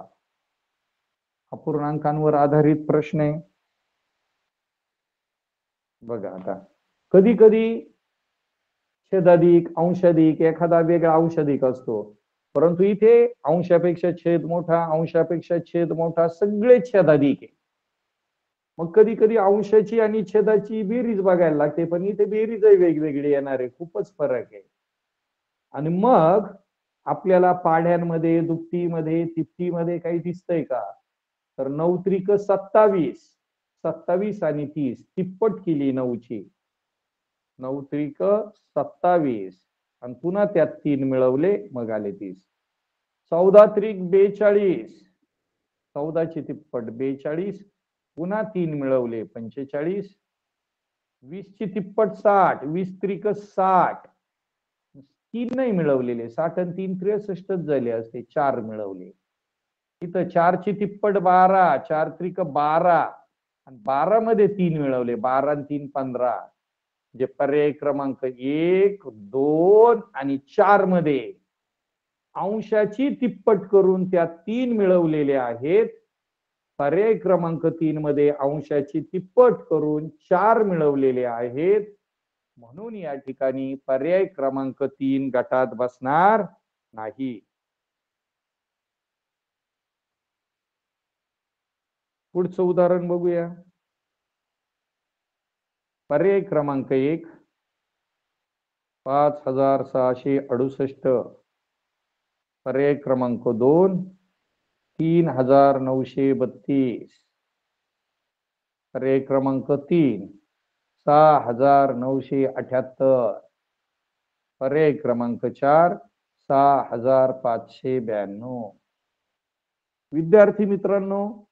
अपूर्णांकांवर आधारित प्रश्न आहे. बघा आता, कधी कधी छेदाधिक, अंशाधिक, एखादा वेगळा अंशाधिक असतो, परंतु इथे अंशापेक्षा छेद मोठा, अंशापेक्षा छेद मोठा, सगळे छेदाधिक आहे. मग कधी कधी अंशाची आणि छेदाची बेरीज बघायला लागते, पण इथे बेरीज वेगवेगळी येणार आहे, खूपच फरक आहे. आणि मग आपल्याला पाढ्यांमध्ये, दुपटीमध्ये, तिपटीमध्ये काही दिसतंय का? तर 9×3 = 27. 27 आणि 30 तिप्पट केली 9ची. 9×3 = 27 आणि पुन्हा त्यात 3 मिळवले, मग आले 30. 14×3 = 42. 14ची तिप्पट 42, पुन्हा 3 मिळवले 45. 20ची तिप्पट 60. 20×3 = 60. 3 नाही मिळवलेले, 60 आणि 3 63 झाले असते, 4 मिळवले. इथं 4ची तिप्पट 12. 4×3 = 12 आणि 12 मध्ये 3 मिळवले, 12 आणि 3 15. म्हणजे पर्याय क्रमांक 1, 2 आणि 4 मध्ये अंशाची तिप्पट करून त्या 3 मिळवलेले आहेत. पर्याय क्रमांक 3 मध्ये अंशाची तिप्पट करून 4 मिळवलेले आहेत. म्हणून या ठिकाणी पर्याय क्रमांक 3 गटात बसणार नाही. पुढचं उदाहरण बघूया. पर्याय क्रमांक 1, 5,668. पर्याय क्रमांक 2, 3,932. पर्याय क्रमांक 3, 6,978. पर्याय क्रमांक 4, 6,592. विद्यार्थी मित्रांनो,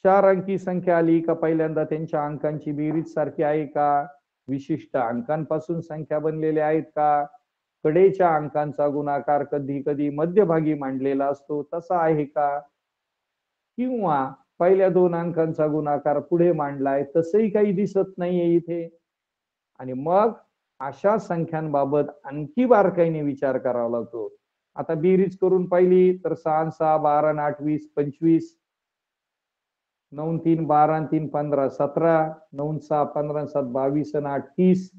4 अंकी संख्या आली का पहिल्यांदा त्यांच्या अंकांची बेरीज सारखी आहे का? विशिष्ट अंकांपासून संख्या बनलेल्या आहेत का? कडेच्या अंकांचा गुणाकार कधी कधी मध्यभागी मांडलेला असतो, तसा आहे का? किंवा पहिल्या 2 अंकांचा गुणाकार पुढे मांडलाय, तसंही काही दिसत नाहीये इथे. आणि मग अशा संख्यांबाबत आणखी बारकाईने विचार करावा लागतो. आता बेरीज करून पाहिली तर 6 6 12 8 20 25, 9 3 12 3 15 17, 9 6 15 7 22 आणि 8 30,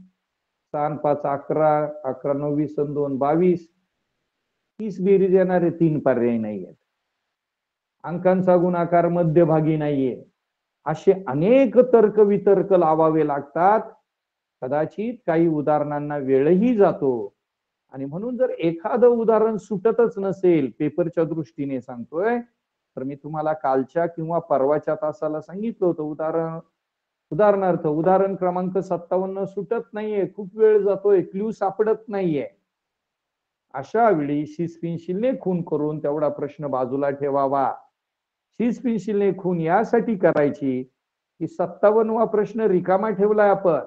6 5 11, 11 9 20 आणि 2 22, 30 बेरीज येणारे 3 पर्याय नाहीयेत. अंकांचा गुणाकार मध्यभागी नाहीये. असे अनेक तर्क वितर्क लावावे लागतात. कदाचित काही उदाहरणांना वेळही जातो आणि म्हणून जर एखादं उदाहरण सुटतच नसेल, पेपरच्या दृष्टीने सांगतोय, तर मी तुम्हाला कालच्या किंवा परवाच्या तासाला सांगितलं होतं उदाहरणार्थ उदाहरण क्रमांक 57 सुटत नाहीये, खूप वेळ जातोय, क्ल्यू सापडत नाहीये. अशा वेळी शीस पेन्सिलने खून करून तेवढा प्रश्न बाजूला ठेवावा. शीस पेन्सिलने खून यासाठी करायची की 57वा प्रश्न रिकामा ठेवलाय आपण,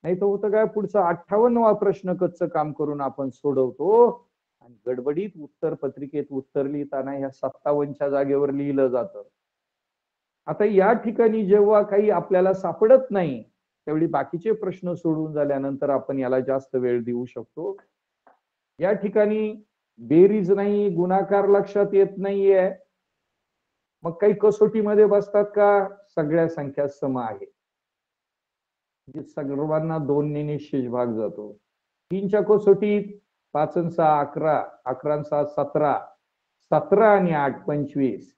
नाही तर होतं काय, पुढचा 58वा प्रश्न कच्चं काम करून आपण सोडवतो आणि गडबडीत उत्तर पत्रिकेत उत्तर लिहिताना ह्या 57च्या जागेवर लिहिलं जातं. आता या ठिकाणी जेव्हा काही आपल्याला सापडत नाही, त्यावेळी बाकीचे प्रश्न सोडून झाल्यानंतर आपण याला जास्त वेळ देऊ शकतो. या ठिकाणी बेरीज नाही, गुणाकार लक्षात येत नाहीये, मग काही कसोटीमध्ये बसतात का? सगळ्या संख्या सम आहे, सर्वांना 2 ने निश्चित भाग जातो. 3च्या कसोटीत 5 आणि 6 11, 11 आणि 6 17, 17 आणि 8 25,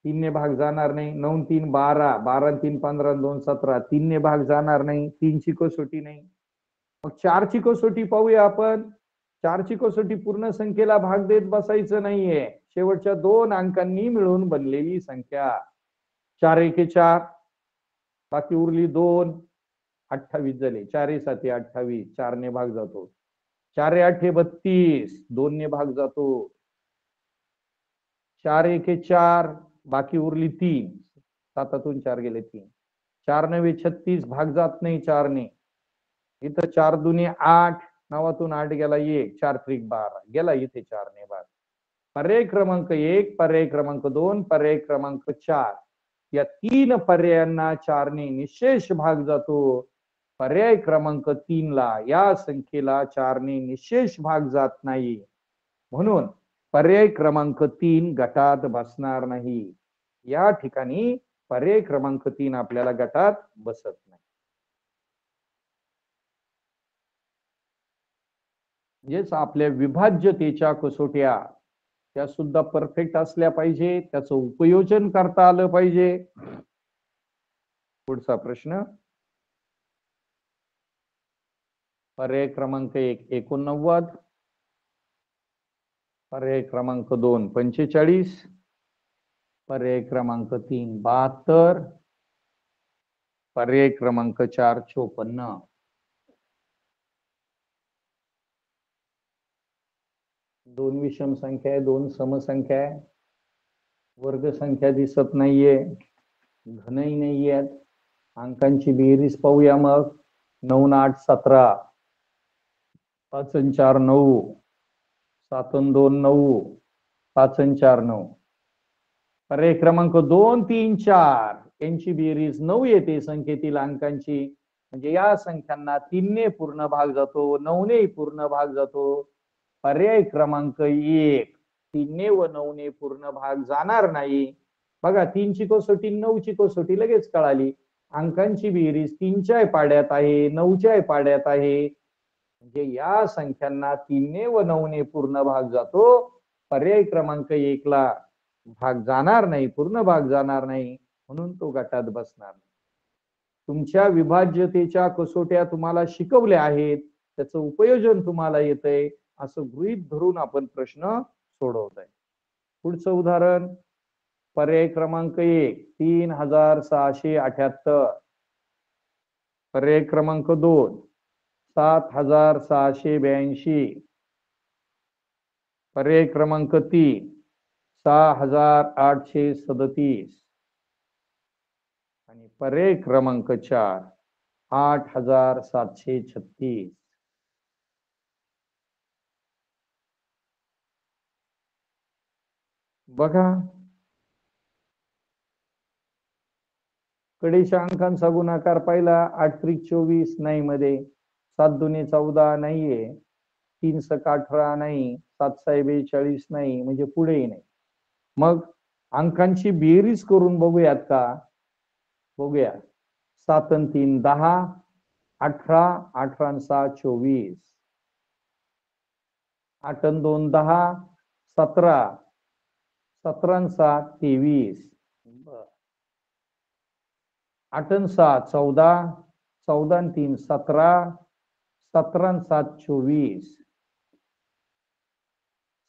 3 ने भाग जाणार नाही. 9 3 12, 12 आणि 3 15 आणि 2 17, 3 ने भाग जाणार नाही. 3ची कसोटी नाही. मग 4ची कसोटी पाहूया आपण. 4ची कसोटी पूर्ण संख्येला भाग देत बसायचं नाहीये, शेवटच्या 2 अंकांनी मिळून बनलेली संख्या. 4 एके 4, बाकी उरली 2, 28 झाले. 4 7 28, 4 ने भाग जातो. 4 8 32, 2 ने भाग जातो. 4 एके 4, बाकी उरली 3, 7तून 4 गेले 3. 4 9 36, भाग जात नाही 4 ने. इथं 4 दुने 8, 9तून 8 गेला 1, 4 त्रिक 12 गेला इथे 4 ने भाग. पर्याय क्रमांक 1, पर्याय क्रमांक 2, पर्याय क्रमांक 4, या 3 पर्यायांना 4 ने निशेष भाग जातो. पर्याय क्रमांक 3 ला, या संख्येला 4 ने निशेष भाग जात नाही, म्हणून पर्याय क्रमांक 3 गटात बसणार नाही. या ठिकाणी पर्याय क्रमांक 3 आपल्याला गटात बसत नाही. म्हणजेच आपल्या विभाज्यतेच्या कसोट्या त्या सुद्धा परफेक्ट असल्या पाहिजे, त्याचं उपयोजन करता आलं पाहिजे. पुढचा प्रश्न, पर्याय क्रमांक 1 89, पर्याय क्रमांक 2 45, पर्याय क्रमांक 3 72, पर्याय क्रमांक 4 54. दोन विषम संख्या आहे, 2 समसंख्या आहे, वर्ग संख्या दिसत नाहीये, घनही नाहीयेत. अंकांची बेरीज पाहूया मग. 9 8 17, 5 आणि 4 9, 7 आणि 2 9, 5 आणि 4 9. पर्याय क्रमांक 2 3 4 यांची बेरीज 9 येते संख्येतील अंकांची, म्हणजे या संख्यांना 3 ने पूर्ण भाग जातो, 9 ने पूर्ण भाग जातो. पर्याय क्रमांक 1 3 ने व 9 ने पूर्ण भाग जाणार नाही. बघा, 3ची कसोटी 9ची कसोटी लगेच कळाली. अंकांची बेरीज 3च्या पाड्यात आहे, 9च्या पाड्यात आहे, म्हणजे या संख्यांना 3 ने व 9 ने पूर्ण भाग जातो. पर्याय क्रमांक 1 ला भाग जाणार नाही, पूर्ण भाग जाणार नाही, म्हणून तो गटात बसणार नाही. तुमच्या विभाज्यतेच्या कसोट्या तुम्हाला शिकवल्या आहेत, त्याचं उपयोजन तुम्हाला येतंय असं गृहीत धरून आपण प्रश्न सोडवत आहे. पुढचं उदाहरण, पर्याय क्रमांक 1 3678, पर्याय क्रमांक 2 7682, पर्याय क्रमांक 3 6837 आणि पर्याय क्रमांक 4 8736. बघा, कडेच्या अंकांचा गुणाकार पाहिला 8 त्रिक 24 नाही मध्ये, 7 दुनी 14 नाहीये, 3 सक 18 नाही, 7 साई 42 नाही, म्हणजे पुढेही नाही. मग अंकांची बेरीज करून बघूयात का? बघूया. 7 आणि 3 10, 18, 18 आणि 6 24, 8 आणि 2 10, 17, 17 आणि 7 23, 8 आणि 6 14, 14 आणि 3 17, 17 आणि 7 24,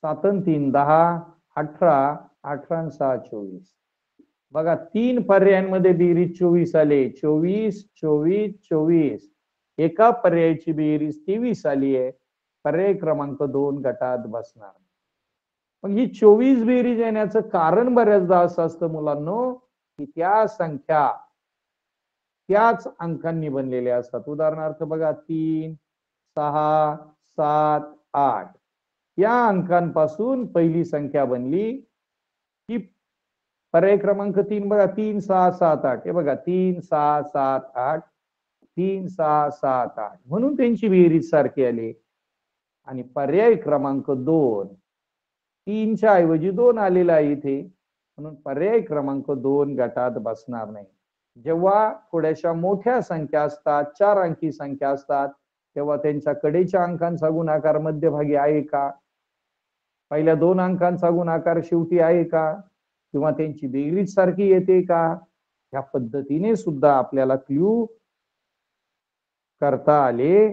7 आणि 3 10, 18, 18 आणि 6 24. बघा 3 पर्यायांमध्ये बेरीज 24 आले. 24 24 24. एका पर्यायाची बेरीज 23 आली आहे. पर्याय क्रमांक 2 गटात बसणार. मग ही 24 बेरीज येण्याचं कारण बऱ्याचदा असं असतं मुलांनो, की त्या संख्या त्याच अंकांनी बनलेल्या असतात. उदाहरणार्थ बघा 3 6 7 8 या अंकांपासून पहिली संख्या बनली. ही पर्याय क्रमांक 3 बघा 3 6 7 8. हे बघा 3 6 7 8, 3 6 7 8 म्हणून त्यांची बेरीज सारखी आली. आणि पर्याय क्रमांक 2 3च्या ऐवजी 2 आलेला आहे इथे, म्हणून पर्याय क्रमांक 2 गटात बसणार नाही. जेव्हा थोड्याशा मोठ्या संख्या असतात, 4 अंकी संख्या असतात, तेव्हा त्यांच्या कडेच्या अंकांचा गुणाकार मध्यभागी आहे का? पहिल्या 2 अंकांचा गुणाकार शेवटी आहे का? किंवा त्यांची बेरीज सारखी येते का? ह्या पद्धतीने सुद्धा आपल्याला क्ल्यू करता आले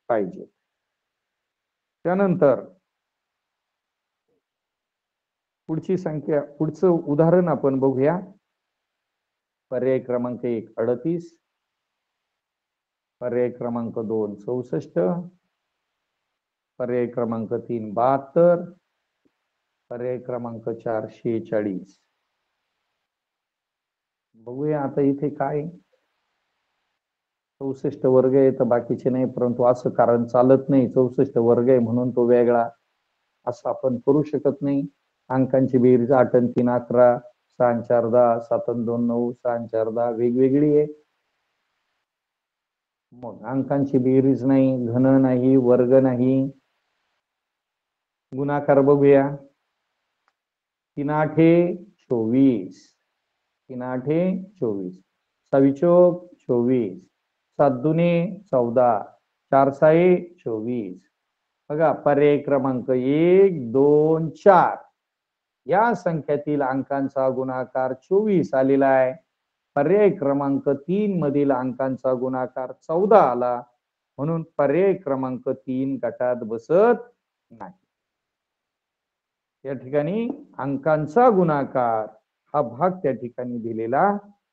पाहिजे. त्यानंतर पुढची संख्या, पुढचं उदाहरण आपण बघूया. पर्याय क्रमांक 1 38, पर्याय क्रमांक 2 64, पर्याय क्रमांक 3 72, पर्याय क्रमांक 4 46. बघूया आता इथे काय 64 वर्ग आहे तर बाकीचे नाही, परंतु असं कारण चालत नाही. 64 वर्ग आहे म्हणून तो वेगळा, असं आपण करू शकत नाही. अंकांची बेरीज 8 आणि 3 11, 6 आणि 4 10, 7 आणि 2 9, 6 आणि 4 10 वेगवेगळी आहे. मग अंकांची बेरीज नाही, घन नाही, वर्ग नाही. गुणाकार बघूया. 3 8 24, 3 8 24, 6 चोक 24, 7 दुने 14, 4 6 24. बघा पर्याय क्रमांक 1 2 4 या संख्यातील अंकांचा गुणाकार 24 आलेला आहे. पर्याय क्रमांक 3 मधील अंकांचा गुणाकार 14 आला, म्हणून पर्याय क्रमांक 3 गटात बसत नाही. या ठिकाणी अंकांचा गुणाकार हा भाग त्या ठिकाणी दिलेला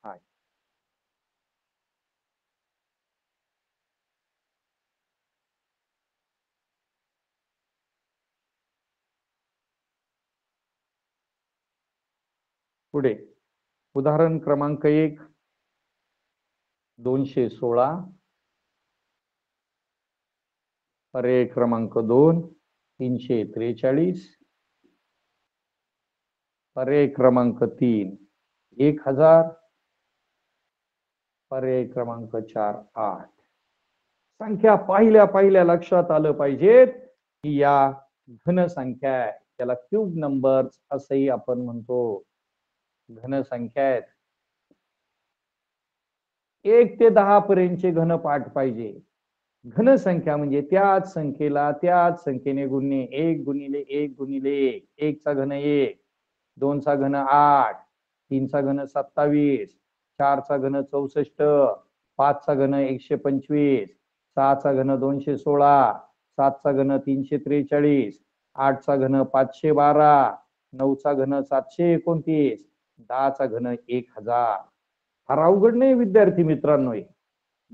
आहे. पुढे उदाहरण क्रमांक 1 216, पर्याय क्रमांक 2 343, पर्याय क्रमांक 3 1000, पर्याय क्रमांक 4 8. संख्या पहिल्या लक्षात आलं पाहिजेत की या घन संख्या आहे, त्याला क्यूब नंबर्स असंही आपण म्हणतो. घन संख्या आहेत. 1 ते 10 पर्यंतचे घन पाठ पाहिजे. घन संख्या म्हणजे त्याच संख्येला त्याच संख्येने गुणणे. 1 गुणिले 1 गुणिले 1, 1 चा घन 1, 2 चा घन 8, 3 चा घन 27, 4 चा घन 64, 5 चा घन 125, 6 चा घन 216, 7 चा घन 343, 8 चा घन 512, 9 चा घन 729, 10 चा घन 1000. फार अवघड नाही विद्यार्थी मित्रांनो.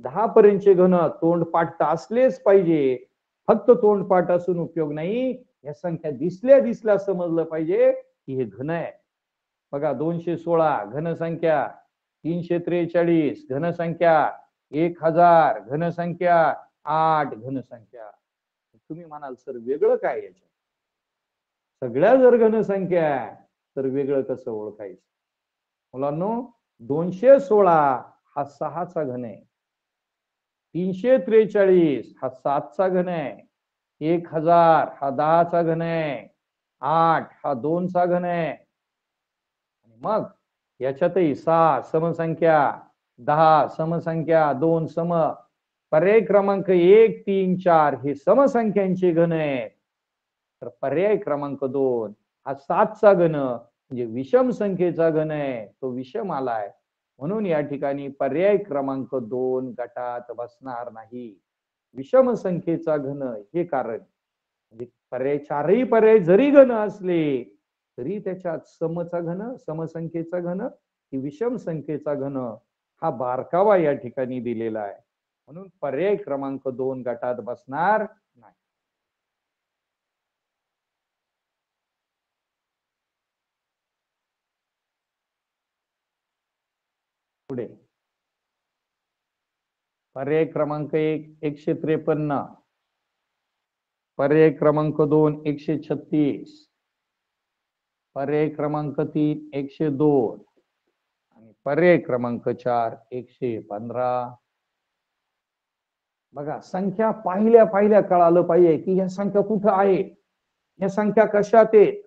10 पर्यंतचे घन तोंडपाठ असलेच पाहिजे. फक्त तोंडपाठ असून उपयोग नाही, या संख्या दिसल्या समजलं पाहिजे की हे घन आहे. बघा 216 घन संख्या, 343 घन संख्या, 1000 घन संख्या, 8 घन संख्या. तुम्ही म्हणाल सर वेगळं काय याच्यात? सगळ्या जर घन संख्या आहे तर वेगळं कसं ओळखायचं? मुलांनो 216 हा 6 चा घन आहे. 343 हा 7चा घन आहे. 1000 हा 10चा घन आहे. 8 हा 2चा घन आहे. मग याच्यातही 6 समसंख्या, 10 समसंख्या, 2 सम. पर्याय क्रमांक 1, 3, 4 हे समसंख्यांचे घन आहेत. तर पर्याय क्रमांक 2 हा 7चा घन म्हणजे विषम संख्येचा घन आहे, तो विषम आलाय. म्हणून या ठिकाणी पर्याय क्रमांक 2 गटात बसणार नाही. विषम संख्येचा घन हे कारण. म्हणजे पर्याय 4ही पर्याय जरी घन असले तरी त्याच्यात समचा घन, समसंख्येचा घन की विषम संख्येचा घन हा बारकावा या ठिकाणी दिलेला आहे. म्हणून पर्याय क्रमांक 2 गटात बसणार नाही. पुढे पर्याय क्रमांक 1 153, पर्याय क्रमांक 2 136, पर्याय क्रमांक 3 102 आणि पर्याय क्रमांक 4 115. बघा संख्या पाहिल्या पाहिल्या कळालं पाहिजे की ह्या संख्या कुठं आहे, ह्या संख्या कशात आहेत.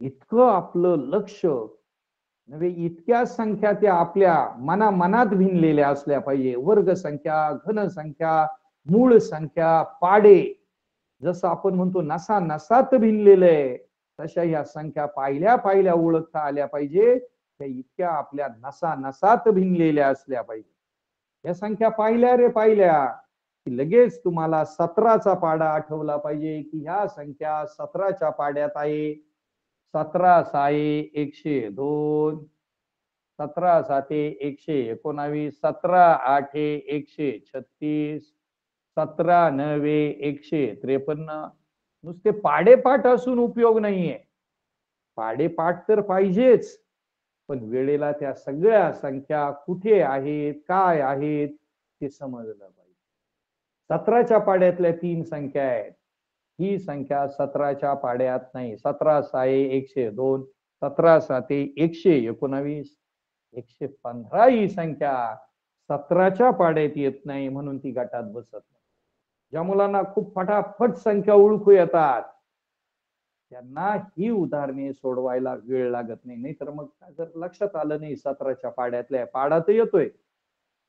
इतकं आपलं लक्ष नव्हे, इतक्या संख्या त्या आपल्या मनात भिनलेल्या असल्या पाहिजे. वर्ग संख्या, घन संख्या, मूळ संख्या, पाडे, जसं आपण म्हणतो नसा नसात भिनलेलं आहे, तशा ह्या संख्या पाहिल्या पाहिल्या ओळखता आल्या पाहिजे. त्या इतक्या आपल्या नसा नसात भिनलेल्या असल्या पाहिजे. या संख्या पाहिल्या रे पाहिल्या की लगेच तुम्हाला 17चा पाडा आठवला पाहिजे की ह्या संख्या 17च्या पाड्यात आहे. 17 साई 102, 17 साते 119, 17 आठे 136, 17 नवे 153. नुसते पाडेपाठ असून उपयोग नाहीये. पाडेपाठ तर पाहिजेच, पण वेळेला त्या सगळ्या संख्या कुठे आहेत, काय आहेत ते समजलं पाहिजे. 17च्या पाड्यातल्या 3 संख्या आहेत. ही संख्या 17च्या पाड्यात नाही. 17 साये 102, 17 साते 119, 115 ही संख्या 17च्या पाड्यात येत नाही, म्हणून ती गटात बसत नाही. ज्या मुलांना खूप फटाफट संख्या ओळखू येतात त्यांना ही उदाहरणे सोडवायला वेळ लागत नाही. नाहीतर मग जर लक्षात आलं नाही 17च्या पाड्यातल्या, पाडा तर येतोय,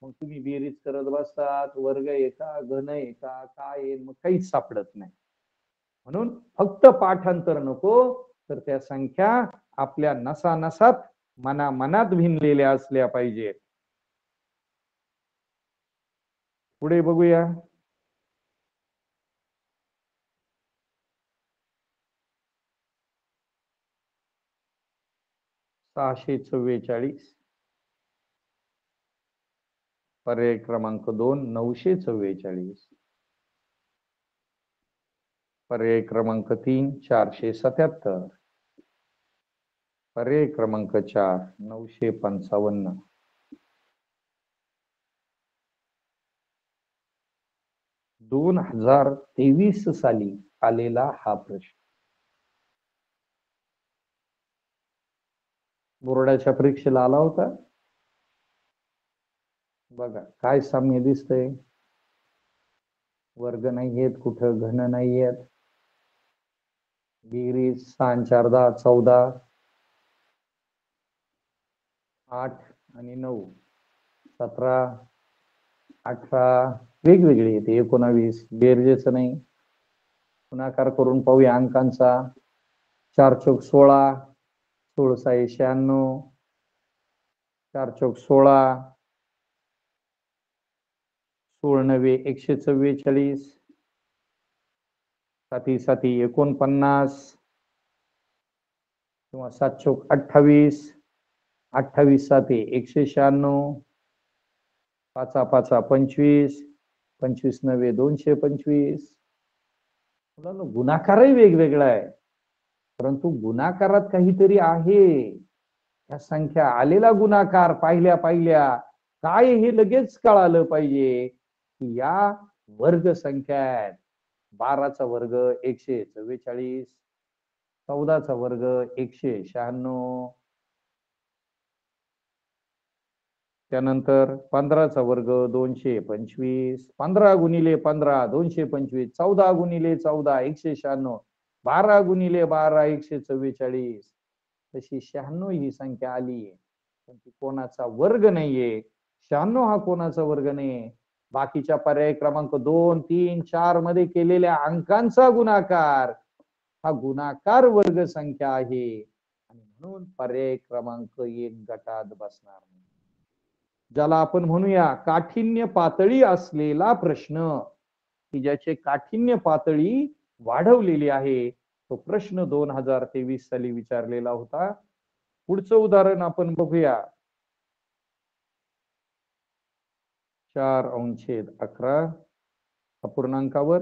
मग तुम्ही बेरीज करत बसतात, वर्ग आहे का, घन आहे का, काय आहे, मग काहीच सापडत नाही. म्हणून फक्त पाठांतर नको, तर त्या संख्या आपल्या नसानसात मनात भिनलेल्या असल्या पाहिजेत. पुढे बघूया. 644, पर्याय क्रमांक 2 944, पर्याय क्रमांक 3 477, पर्याय क्रमांक 4 955. 2023 साली आलेला हा प्रश्न. बोर्डाच्या परीक्षेला आला होता. बघा काय साम्य दिसतंय. वर्ग नाही आहेत, कुठं घन नाही आहेत. बेरीज 6 4 10 14, 8 आणि 9 17, 18 वेगवेगळे येते. 19 बेरजेच नाही. गुणाकार करून पाहूया अंकांचा. 4 चौक 16, 16 6 96, 4 चौक 16, 16 नवे 144, 7 7 49 किंवा 7 चौक 28, 28 7 196, 5 5 25, 25 नवे 225. मुलांनो गुणाकारही वेगवेगळा आहे, परंतु गुणाकारात काहीतरी आहे. या संख्या आलेला गुणाकार पाहिल्या पाहिल्या काय हे लगेच कळालं पाहिजे की या वर्ग संख्या आहेत. 12चा वर्ग 144, 14चा वर्ग 196, त्यानंतर 15चा वर्ग 225, 15 गुणिले 15 225, 14 गुणिले 14 196, 12 गुणिले 12 144. तशी 96 ही संख्या आली, पण ती कोणाचा वर्ग नाहीये. 96 हा कोणाचा वर्ग नाहीये. बाकीच्या पर्याय क्रमांक 2, 3, 4 मध्ये केलेल्या अंकांचा गुणाकार हा गुणाकार वर्ग संख्या आहे, आणि म्हणून पर्याय क्रमांक 1 गटात बसणार नाही. ज्याला आपण म्हणूया काठिण्य पातळी असलेला प्रश्न, की ज्याचे काठिण्य पातळी वाढवलेली आहे, तो प्रश्न 2023 साली विचारलेला होता. पुढचं उदाहरण आपण बघूया. 4/11 अपूर्णांकावर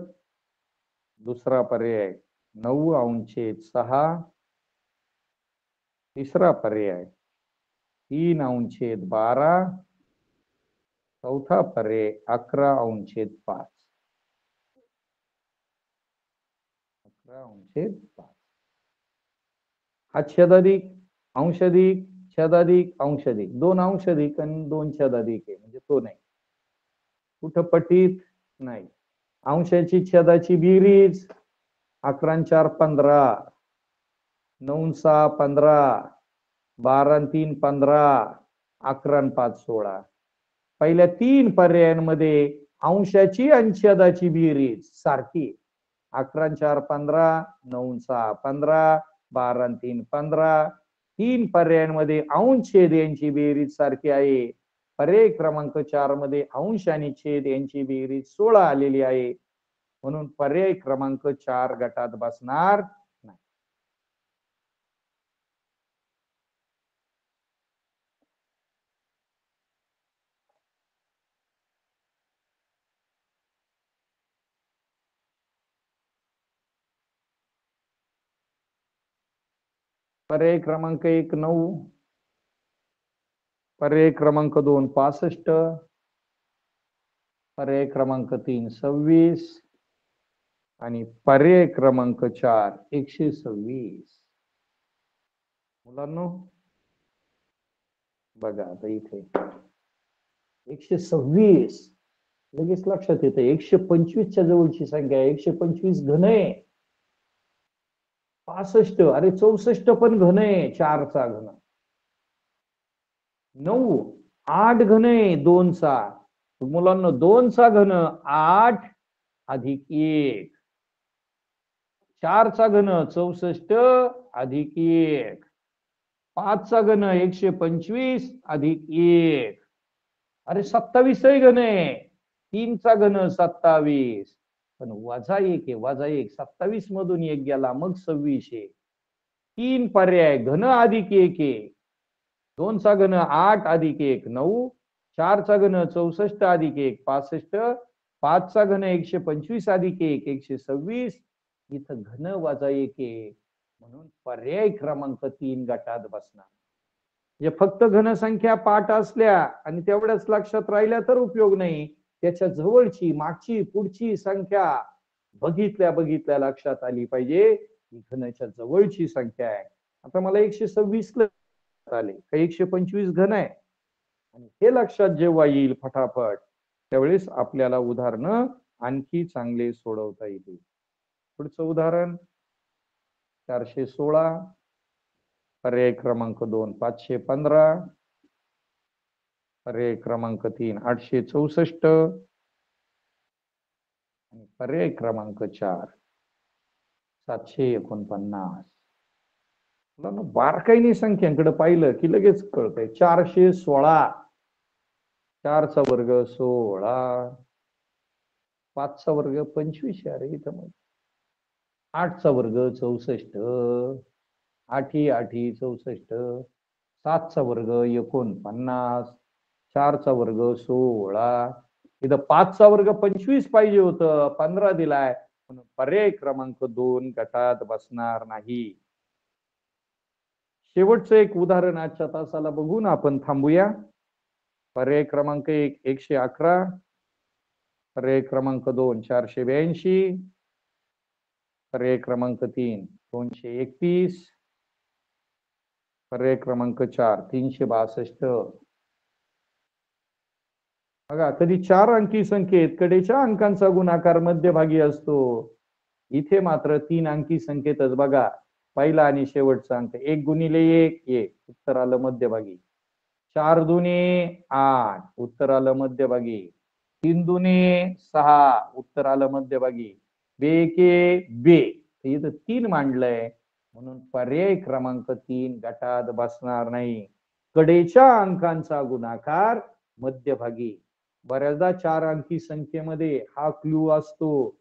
दुसरा पर्याय 9/6, तिसरा पर्याय 3/12, चौथा पर्याय 11/5. 11/5 हा छेदाधिक अंशाधिक छेदाधिक अंशाधिक 2 अंशाधिक आणि 2 छेदाधिक आहे, म्हणजे तो नाही. कुठं पटीत नाही. अंशाची छेदाची बेरीज 11 15, 9 15, 12 3 15, 11 5 16. पहिल्या 3 पर्यायांमध्ये अंशाची आणि छेदाची बेरीज सारखी. 11 15, 9 15, 12 3 15. 3 पर्यायांमध्ये अंश छेद यांची बेरीज सारखी आहे. पर्याय क्रमांक 4 मध्ये अंश आणि छेद यांची बेरीज 16 आलेली आहे, म्हणून पर्याय क्रमांक 4 गटात बसणार नाही. पर्याय क्रमांक 1 9, पर्याय क्रमांक 2 65, पर्याय क्रमांक 3 26 आणि पर्याय क्रमांक 4 126. मुलांनो बघा आता इथे 126 लगेच लक्षात येतं. 125च्या जवळची संख्या आहे. 125 घन आहे. 65 अरे 64 पण घन आहे. 4चा घन. 9 8 घन आहे 2चा. मुलांना 2चा घन 8 अधिक 1, 4चा घन 64 अधिक 1, 5चा घन 125 अधिक 1. अरे 27 घन आहे. 3चा घन 27, पण वजा 1 आहे. वजा 1 27 मधून 1 गेला मग 26 आहे. 3 पर्याय घन अधिक 1 आहे. 2चा घन 8 अधिक 1 9, 4चा घन 64 अधिक 1 65, 5चा घन 125 अधिक 1 126. इथं घन वजा 1 आहे, म्हणून पर्याय क्रमांक 3 गटात बसणार. म्हणजे फक्त घनसंख्या पाठ असल्या आणि तेवढ्याच लक्षात राहिल्या तर उपयोग नाही. त्याच्या जवळची मागची पुढची संख्या बघितल्या बघितल्या लक्षात आली पाहिजे. ही घनच्या जवळची संख्या आहे. आता मला 126 आले का 125 घन आहे, आणि हे लक्षात जेव्हा येईल फटाफट त्यावेळेस आपल्याला उदाहरणं आणखी चांगले सोडवता येतील. पुढचं उदाहरण 416, पर्याय क्रमांक 2 515, पर्याय क्रमांक 3 864 आणि पर्याय क्रमांक 4 749. बारकाईने संख्यांकडे पाहिलं की लगेच कळतंय. 416, 4चा वर्ग 16, 5चा वर्ग 25. अरे इथं मग 8चा वर्ग 64, 8 8 64, 7चा वर्ग 49, 4चा वर्ग 16. इथं 5चा वर्ग 25 पाहिजे होतं, 15 दिलाय, म्हणून पर्याय क्रमांक 2 गटात बसणार नाही. शेवटचं एक उदाहरण आजच्या तासाला बघून आपण थांबूया. पर्याय क्रमांक 1 111, पर्याय क्रमांक 2 482, पर्याय क्रमांक 3 231, पर्याय क्रमांक 4 362. बघा, कधी 4 अंकी संख्येत कडेच्या अंकांचा गुणाकार मध्यभागी असतो, इथे मात्र 3 अंकी संख्येतच बघा, पहिला आणि शेवटचा अंक 1 गुणिले 1 1, उत्तर आलं मध्यभागी. 4 दुने 8, उत्तर आलं मध्यभागी. 3 दुने 6, उत्तर आलं मध्यभागी. बेके बे, इथं 3 मांडलंय म्हणून पर्याय क्रमांक 3 गटात बसणार नाही. कडेच्या अंकांचा गुणाकार मध्यभागी. बऱ्याचदा 4 अंकी संख्येमध्ये हा क्लू असतो.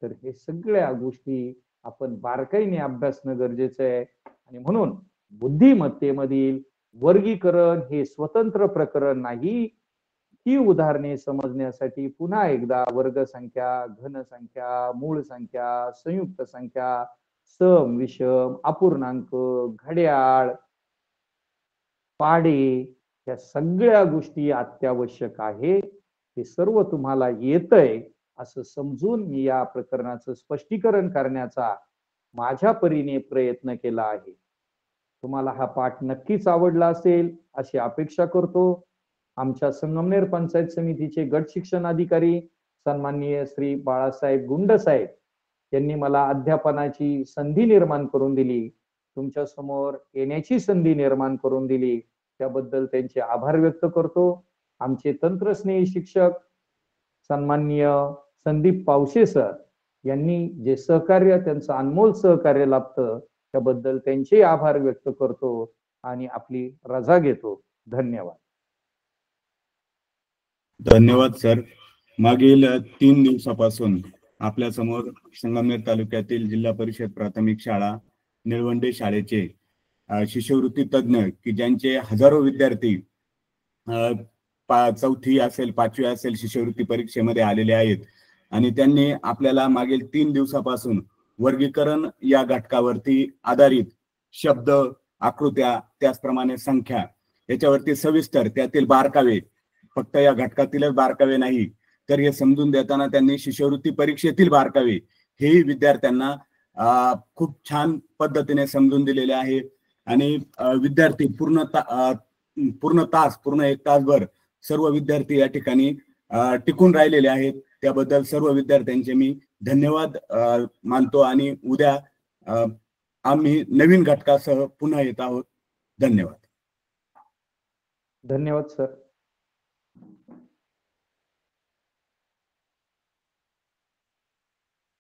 तर हे सगळ्या गोष्टी आपण बारकाईने अभ्यासणं गरजेचं आहे. आणि म्हणून बुद्धिमत्तेमधील वर्गीकरण हे स्वतंत्र प्रकरण नाही. ही उदाहरणे समजण्यासाठी पुन्हा एकदा वर्गसंख्या, घनसंख्या, मूळ संख्या, संयुक्त संख्या, सम, विषम, अपूर्णांक, घड्याळ, पाढे या सगळ्या गोष्टी अत्यावश्यक आहे. हे सर्व तुम्हाला येतंय असं समजून मी या प्रकरणाचं स्पष्टीकरण करण्याचा माझ्या परीने प्रयत्न केला आहे. तुम्हाला हा पाठ नक्कीच आवडला असेल अशी अपेक्षा करतो. आमच्या संगमनेर पंचायत समितीचे गट शिक्षण अधिकारी सन्माननीय श्री बाळासाहेब गुंड साहेब यांनी मला अध्यापनाची संधी निर्माण करून दिली, तुमच्या समोर येण्याची संधी निर्माण करून दिली, त्याबद्दल त्यांचे आभार व्यक्त करतो. आमचे तंत्रस्नेही शिक्षक सन्माननीय संदीप पावसे सर यांनी जे सहकार्य, त्यांचं अनमोल सहकार्य लाभतं, त्याबद्दल त्यांचे आभार व्यक्त करतो आणि आपली रजा घेतो. धन्यवाद. धन्यवाद सर. मागील 3 दिवसापासून आपल्या समोर संगमनेर तालुक्यातील जिल्हा परिषद प्राथमिक शाळा निळवंडे शाळेचे शिष्यवृत्ती तज्ञ की ज्यांचे हजारो विद्यार्थी 4थी असेल 5वी असेल शिष्यवृत्ती परीक्षेमध्ये आलेले आहेत आणि त्यांनी आपल्याला मागील 3 दिवसापासून वर्गीकरण या घटकावरती आधारित शब्द, आकृत्या, त्याचप्रमाणे संख्या याच्यावरती सविस्तर त्यातील बारकावे, फक्त या घटकातीलच बारकावे नाही तर हे समजून देताना त्यांनी शिष्यवृत्ती परीक्षेतील बारकावे हेही विद्यार्थ्यांना खूप छान पद्धतीने समजून दिलेले आहे. आणि विद्यार्थी पूर्ण 1 तासभर सर्व विद्यार्थी या ठिकाणी टिकून राहिलेले आहेत. त्याबद्दल सर्व विद्यार्थ्यांचे मी धन्यवाद मानतो आणि उद्या आम्ही नवीन घटकासह पुन्हा येत आहोत. धन्यवाद. धन्यवाद सर.